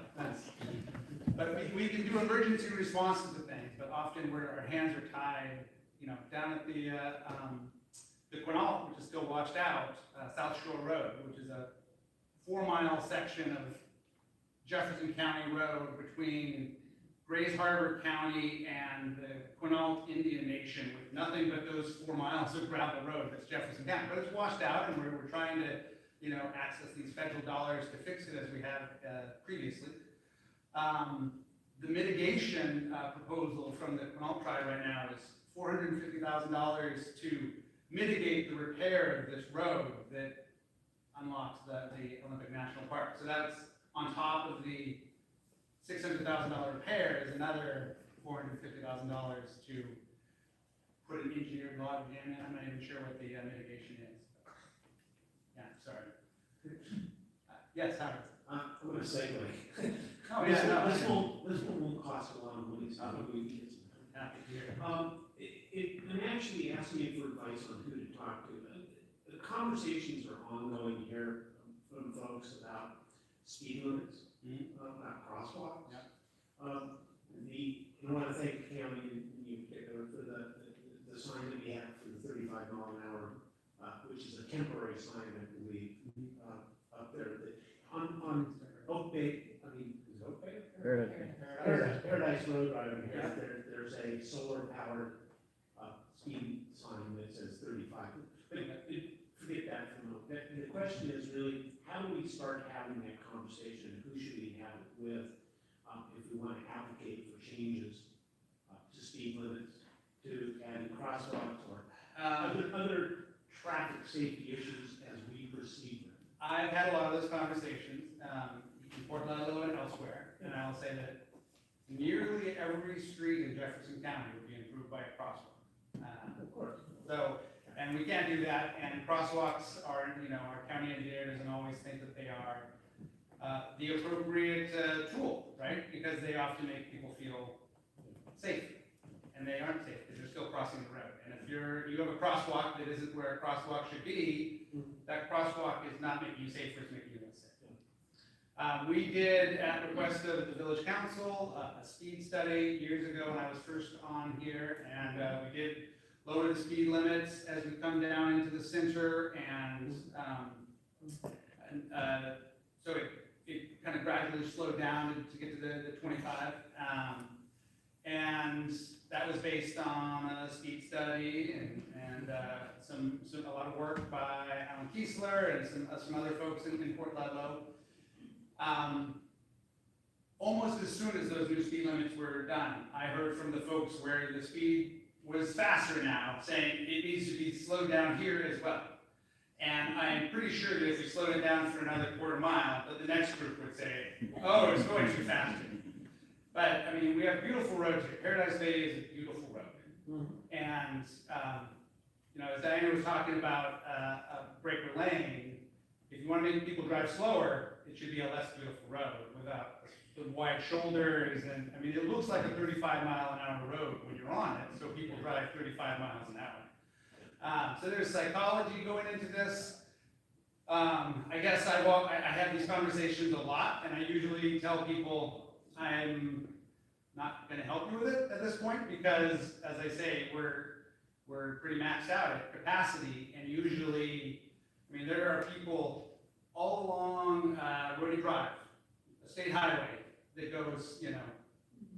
But we can do emergency responses to things, but often our hands are tied, down at the Quinault, which is still washed out, South Shore Road, which is a 4-mile section of Jefferson County Road between Grays Harbor County and the Quinault Indian Nation, with nothing but those 4 miles of gravel road. That's Jefferson County, but it's washed out, and we're trying to, access these federal dollars to fix it as we have previously. The mitigation proposal from the Quinault tribe right now is $450,000 to mitigate the repair of this road that unlocks the Olympic National Park. So that's on top of the $600,000 repair is another $450,000 to put an engineered log jam in. I'm not even sure what the mitigation is. Yeah, sorry. Yes, Howard. I'm gonna segue. Oh, yeah, no, This one won't cost a lot of money, so we can get some. happy to hear. And actually asking me for advice on who to talk to. The conversations are ongoing here from folks about speed limits, about crosswalks. Yep. I want to thank the county and you particular for the sign that we have for the 35 mile an hour, which is a temporary sign, I believe, up there. On Oak Bay, is Oak Bay? Paradise Road right over here, there's a solar powered speed sign that says 35. But forget that for a moment. The question is really, how do we start having that conversation? Who should we have it with if we want to advocate for changes to speed limits, to adding crosswalks, or other traffic safety issues as we perceive them? I've had a lot of those conversations in Fort Lauderdale and elsewhere, and I'll say that nearly every street in Jefferson County would be improved by a crosswalk. Of course. So, and we can't do that, and crosswalks are, our county engineer doesn't always think that they are the appropriate tool, right? Because they often make people feel safe, and they aren't safe because they're still crossing the road. And if you have a crosswalk that isn't where a crosswalk should be, that crosswalk is not making you safer, it's making you unsafe. We did, at request of the village council, a speed study years ago when I was first on here, and we did lower the speed limits as we come down into the center, and so it kind of gradually slowed down to get to the 25. And that was based on a speed study and a lot of work by Alan Kiesler and some other folks in Fort Ludlow. almost as soon as those new speed limits were done, I heard from the folks where the speed was faster now, saying it needs to be slowed down here as well. And I'm pretty sure that if we slowed it down for another quarter mile, that the next group would say, oh, it's going too fast. But, I mean, we have beautiful roads here. Paradise Bay is a beautiful road. And, you know, as Diana was talking about breaker lane, if you want to make people drive slower, it should be a less beautiful road without the wide shoulders. And, I mean, it looks like a 35-mile-an-hour road when you're on it, so people drive 35 miles an hour. So there's psychology going into this. I guess I have these conversations a lot, and I usually tell people I'm not going to help you with it at this point because, as I say, we're pretty maxed out at capacity, and usually, I mean, there are people all along Roddy Drive, a state highway that goes, you know,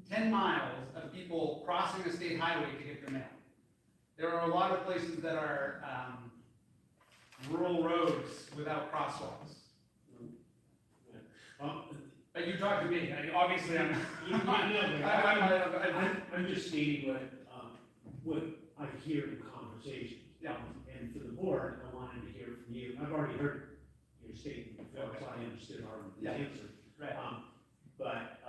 10 miles of people crossing a state highway to get their mail. There are a lot of places that are rural roads without crosswalks. But you talk to me, obviously I'm. I'm just stating what I hear in conversation. Yeah. And for the board, I wanted to hear from you. I've already heard your statement before, so I understood the answer. Right. But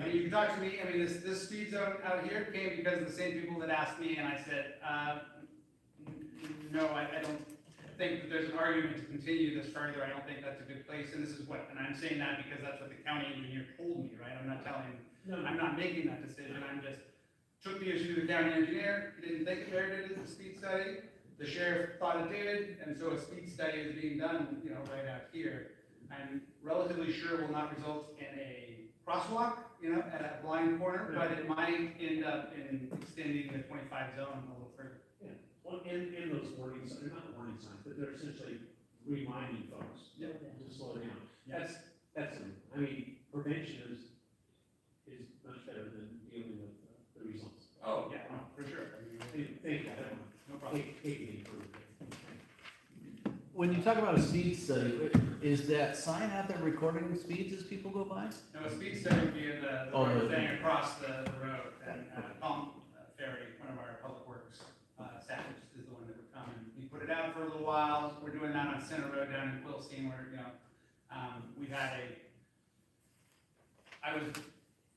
I mean, you can talk to me, I mean, this speed zone out here came because of the same people that asked me, and I said, no, I don't think that there's an argument to continue this further. I don't think that's a good place, and this is what, and I'm saying that because that's what the county engineer told me, right? I'm not telling, I'm not making that decision, I'm just, took the issue to the county engineer, he didn't think it merited a speed study, the sheriff thought it did, and so a speed study is being done, you know, right out here. I'm relatively sure will not result in a crosswalk, you know, at a blind corner, but it might end up in extending the 25 zone a little further. yeah, well, and those warning signs, they're not warning signs, but they're essentially reminding folks to slow down. Yes. That's, I mean, prevention is much better than dealing with the results. Oh, yeah, no, for sure. I mean, Thank you, I don't no want problem. to take the improvement. When you talk about a speed study, is that sign out there recording the speeds as people go by? No, a speed study would be in the Oh, road no. thing across the road, and Tom Ferry, one of our public works staff, is the one that would come and we put it out for a little while. We're doing that on Center Road down in Quilcene where, you know, we had I was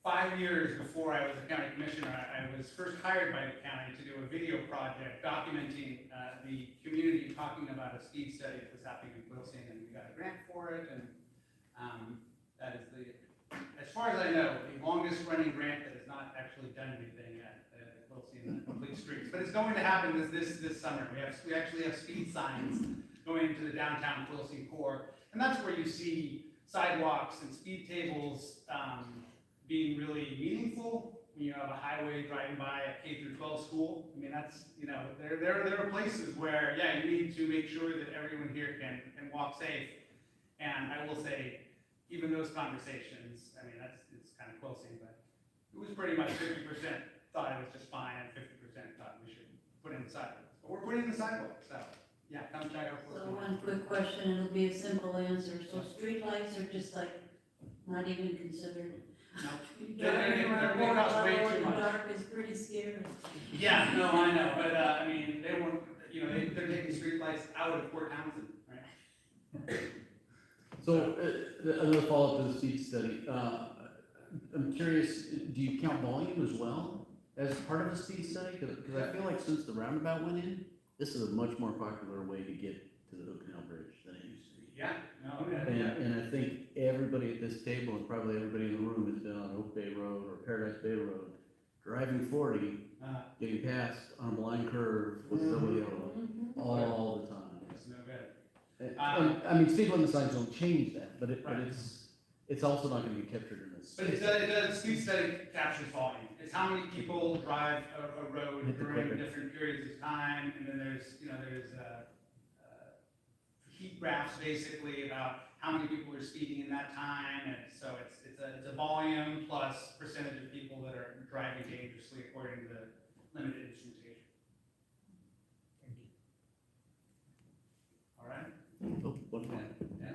5 years before I was a county commissioner, I was first hired by the county to do a video project documenting the community talking about a speed study that was happening in Quilcene, and we got a grant for it, and that is as far as I know, the longest running grant that has not actually done anything at Quilcene Complete Streets. But it's going to happen this summer. We actually have speed signs going into the downtown Quilcene core, and that's where you see sidewalks and speed tables being really meaningful. When you have a highway driving by a K through 12 school, I mean, that's, you know, there are places where, yeah, you need to make sure that everyone here can walk safe. And I will say, even those conversations, I mean, it's kind of closing, but it was pretty much 50% thought it was just fine, and 50% thought we should put in the sidewalks. But we're putting in the sidewalks, so, yeah, come check out. So one quick question, it'll be a simple answer. So streetlights are just like not even considered? No. Driving around They cost way Portland too in the much. dark is pretty scary. Yeah, no, I know, but, I mean, they won't, you know, they're taking streetlights out of Port Townsend, right? So, another follow-up to the speed study, I'm curious, do you count volume as well as part of a speed study? Cause I feel like since the roundabout went in, this is a much more popular way to get to the Hook Canal Bridge than it used to be. Yeah, no, And I think everybody at this table, and probably everybody in the room, has been on Oak Bay Road or Paradise Bay Road, driving 40, getting past on a blind curve with somebody else all the time. it's no good. I mean, speed limit signs don't change that, but it's also not gonna be captured in this. But it does, speed study captures volume. It's how many people drive a road Hit the during clicker. different periods of time, and then there's heat graphs basically about how many people are speeding in that time, and so it's a volume plus percentage of people that are driving dangerously according to the limited instrumentation. All right? Oh, one more. Yeah.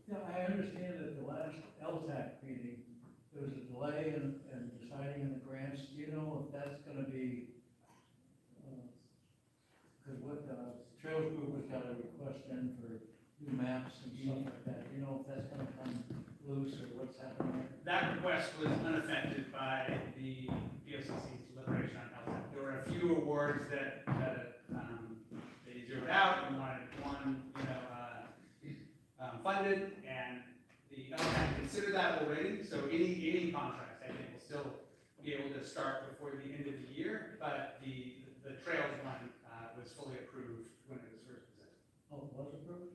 Yeah, I understand that the last LTAC meeting, there was a delay in deciding on the grants, do you know if that's gonna be, cause what, Trails Group has got a request in for new maps and stuff like that, do you know if that's gonna come loose or what's happening there? That request was unaffected by the PLCC's deliberation on LSAP. There were a few awards that they zeroed out and wanted one, funded, and the LSAP considered that already, so any contracts, I think, will still be able to start before the end of the year, but the Trails one, was fully approved when it was first presented. Oh, it was approved?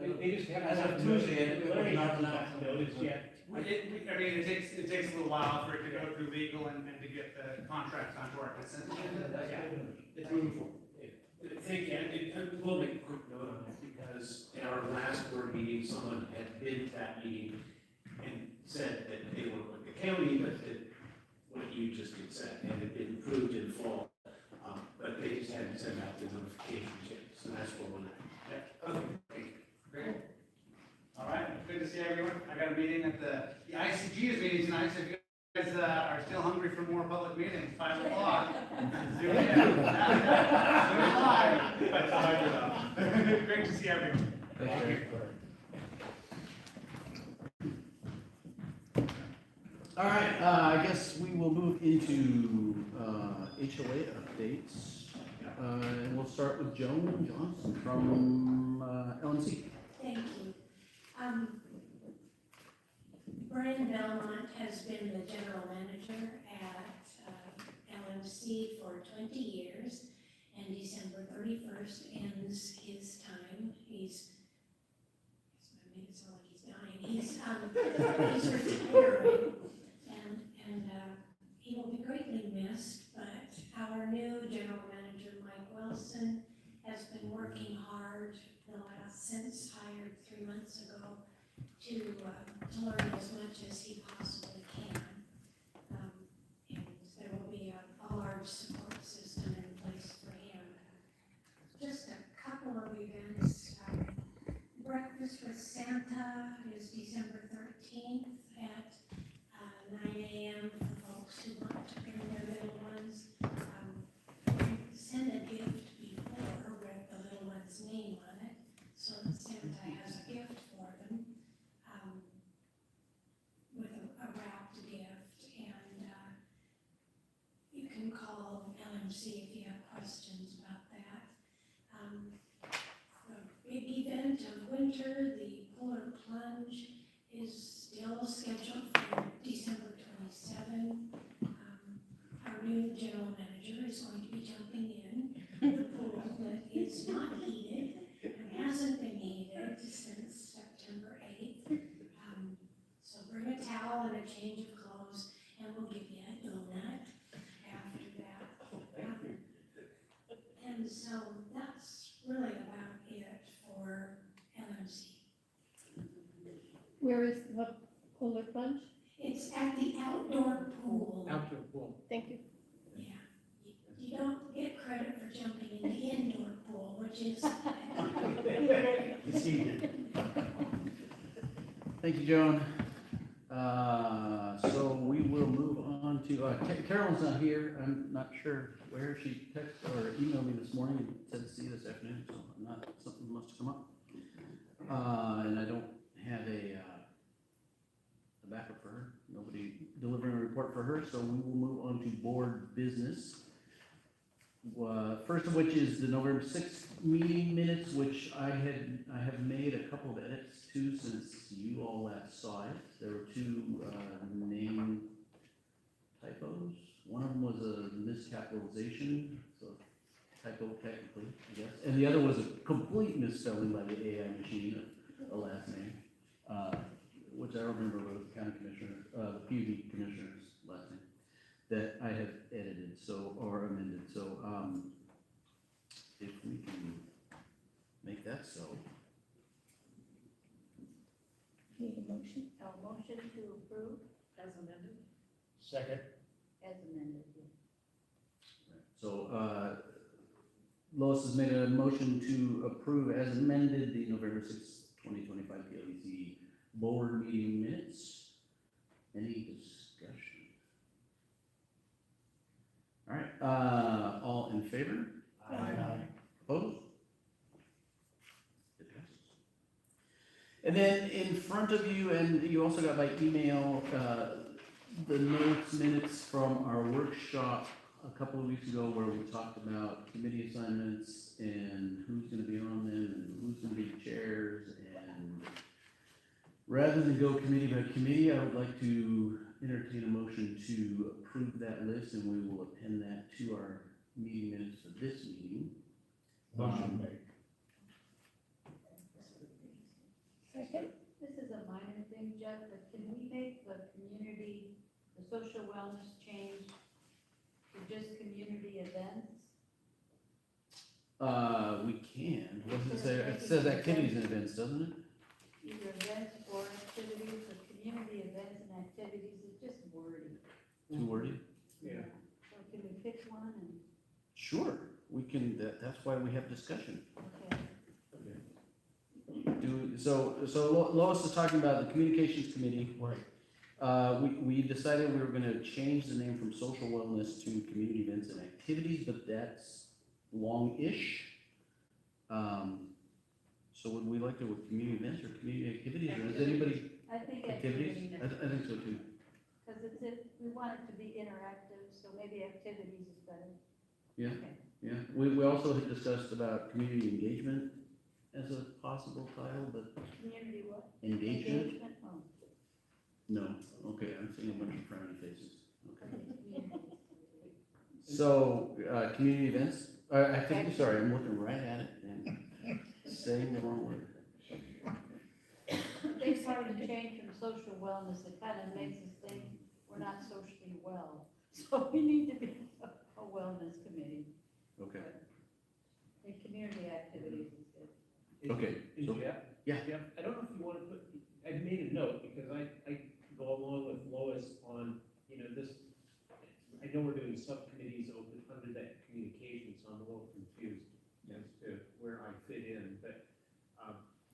They Okay. just haven't. As of Tuesday, it was not announced. Yet. It takes a little while for it to go through legal and to get the contracts onto our consent agenda. That's Yeah. good news. It's moving forward. Thank you, and we'll make a quick note on that, because in our last board meeting, someone had been to that meeting and said that they were with the county, but that what you just had said, and had been approved in full, but they just hadn't sent out the notification yet, so that's what we're at. Okay, Great. All right, good to see everyone. I got a meeting at the ICG is meeting tonight, so if you guys are still hungry for more public meetings, 5 o'clock. Zoom in. Zoom live. But, great to see everyone. Thank you. All right, I guess we will move into HOA updates. And we'll start with Joan Johnson from LNC. Thank you. Brian Belmont has been the general manager at LMC for 20 years, and December 31st ends his time. He's I made it sound like he's dying. He's retiring, and he will be greatly missed, but our new general manager, Mike Wilson, has been working hard since hired 3 months ago to learn as much as he possibly can. And there will be a large support system in place for him. Just a couple of events. Breakfast with Santa is December 13th at 9 a.m. for folks who want to bring their little ones. Send a gift before with the little one's name on it, so that Santa has a gift for them, with a wrapped gift, and you can call LMC if you have questions about that. The big event of winter, the Polar Plunge, is still scheduled for December 27. Our new general manager is going to be jumping in the pool that is not heated and hasn't been heated since September 8th. So bring a towel and a change of clothes, and we'll give you a donut after that. And so that's really about it for LMC. Where is the Polar Plunge? It's at the outdoor pool. Outdoor pool. Thank you. Yeah, you don't get credit for jumping in the indoor pool, which is. Thank you, Joan. So we will move on to, Carolyn's not here. I'm not sure where. She texted or emailed me this morning and said to see you this afternoon, so something must have come up. And I don't have a backup for her. Nobody delivering a report for her, so we will move on to board business. First of which is the November 6th meeting minutes, which I have made a couple of edits to since you all last saw it. There were two name typos. One of them was a miscapitalization, so typo technically, I guess. And the other was a complete misspelling by the AI machine of a last name, which I don't remember what the county commissioner, the PUD commissioner's last name, that I have edited, or amended, so, if we can make that so. Need a motion? A motion to approve as amended? Second. As amended, yeah. So, Lois has made a motion to approve as amended the November 6th, 2025 PLVC board meeting minutes. Any discussion? All right, all in favor? Opposed? It passes. And then in front of you, and you also got by email, the minutes from our workshop a couple of weeks ago where we talked about committee assignments and who's gonna be on them and who's gonna be the chairs. And rather than go committee by committee, I would like to entertain a motion to approve that list, and we will append that to our meeting minutes for this meeting. Motion made. Second. This is a minor thing, Jeff, but can we make the community, the social wellness change to just community events? We can, what does it say? It says activities and events, doesn't it? Either events or activities, or community events and activities, it's just wordy. Too wordy? So can we pick one and, Sure, we can, that's why we have discussion. okay, So Lois is talking about the communications committee. Right. We decided we were gonna change the name from social wellness to community events and activities, but that's long-ish. So would we like to with community events or community activities, or is anybody, I think activities? activities, I think so too. because we want it to be interactive, so maybe activities is better. Yeah. Okay. Yeah, we also had discussed about community engagement as a possible title, but Community what? engagement? Oh. No, okay, I'm seeing a bunch of frowny faces, okay. Community. So, community events, I think, sorry, I'm looking right at it and saying the wrong word. They started to change from social wellness, it kind of makes us think we're not socially well. So we need to be a wellness committee, Okay, and community activities is good. okay, Is so, Jeff? yeah. Jeff, I don't know if you wanna put, I made a note, because I go along with Lois on, this, I know we're doing subcommittees under that communication, so I'm a little confused as to where I fit in, but,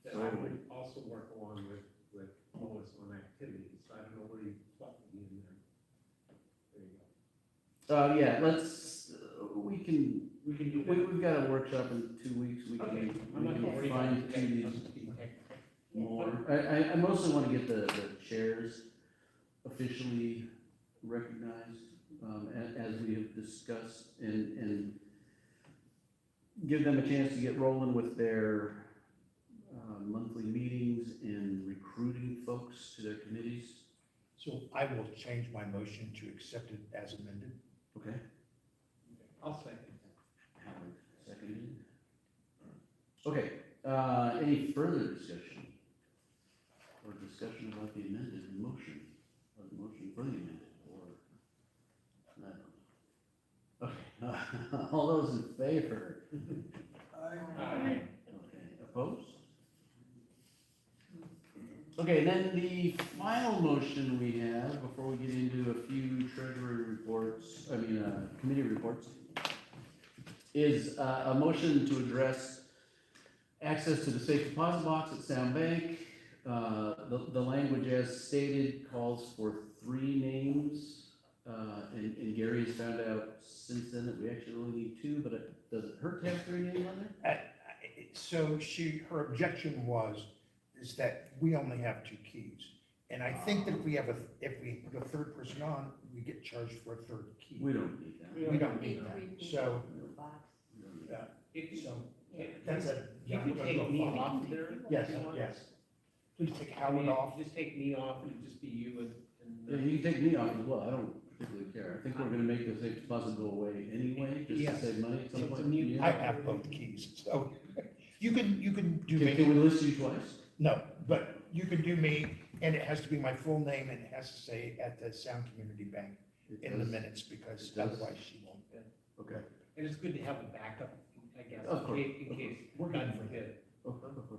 that I would also work along with Lois on activities, so I don't know where you plug me in there. There you go. Yeah, let's, we can, We can do that. we've got a workshop in 2 weeks, we Okay, can, I'm not gonna worry about fine it. tune these Okay. more. I mostly wanna get the chairs officially recognized, as we have discussed, and give them a chance to get rolling with their monthly meetings and recruiting folks to their committees. So I will change my motion to accept it as amended. Okay. I'll second. Howard, seconded. Okay, any further discussion? Or discussion about the amended motion, or the motion for the amended, or, I don't know. Okay, all those in favor? Aye. Okay, opposed? Okay, then the final motion we have, before we get into a few treasury reports, committee reports, is a motion to address access to the safe deposit box at Sound Bank. The language as stated calls for 3 names, and Gary has found out since then that we actually only need 2, but does it hurt to have 3 names on there? So her objection is that we only have 2 keys. And I think that if we put a 3rd person on, we get charged for a 3rd key. We don't need that. We don't need that. 3 people So, in the box. We don't need that. so, Yeah. that's a. You can take me off there. Yes, if you want. yes. Please take I mean, Howard off. Just take me off, and just be you Yeah, you can take me off as well, I don't particularly care. I think we're gonna make the safe deposit go away anyway, just Yes. to save money at some It's a point. mute. Yeah. I have both keys, so you can do Can me. we list you twice? No, but you can do me, and it has to be my full name, and it has to say at the Sound Community Bank It in the does. minutes, because It does. otherwise she won't. Okay. And it's good to have a backup, I guess, Of course. in case, God forbid.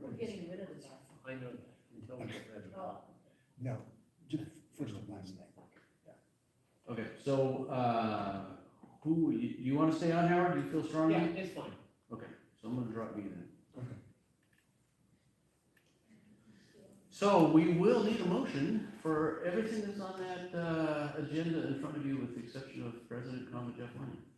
We're getting rid of the box. I know that, until we get rid of it. Oh, No, just first and last name. Okay, so, you wanna stay on, Howard? Do you feel strongly? Yeah, it's fine. Okay, so I'm gonna drop you then. Okay. So we will need a motion for everything that's on that, agenda in front of you with the exception of President, Jeff Lane.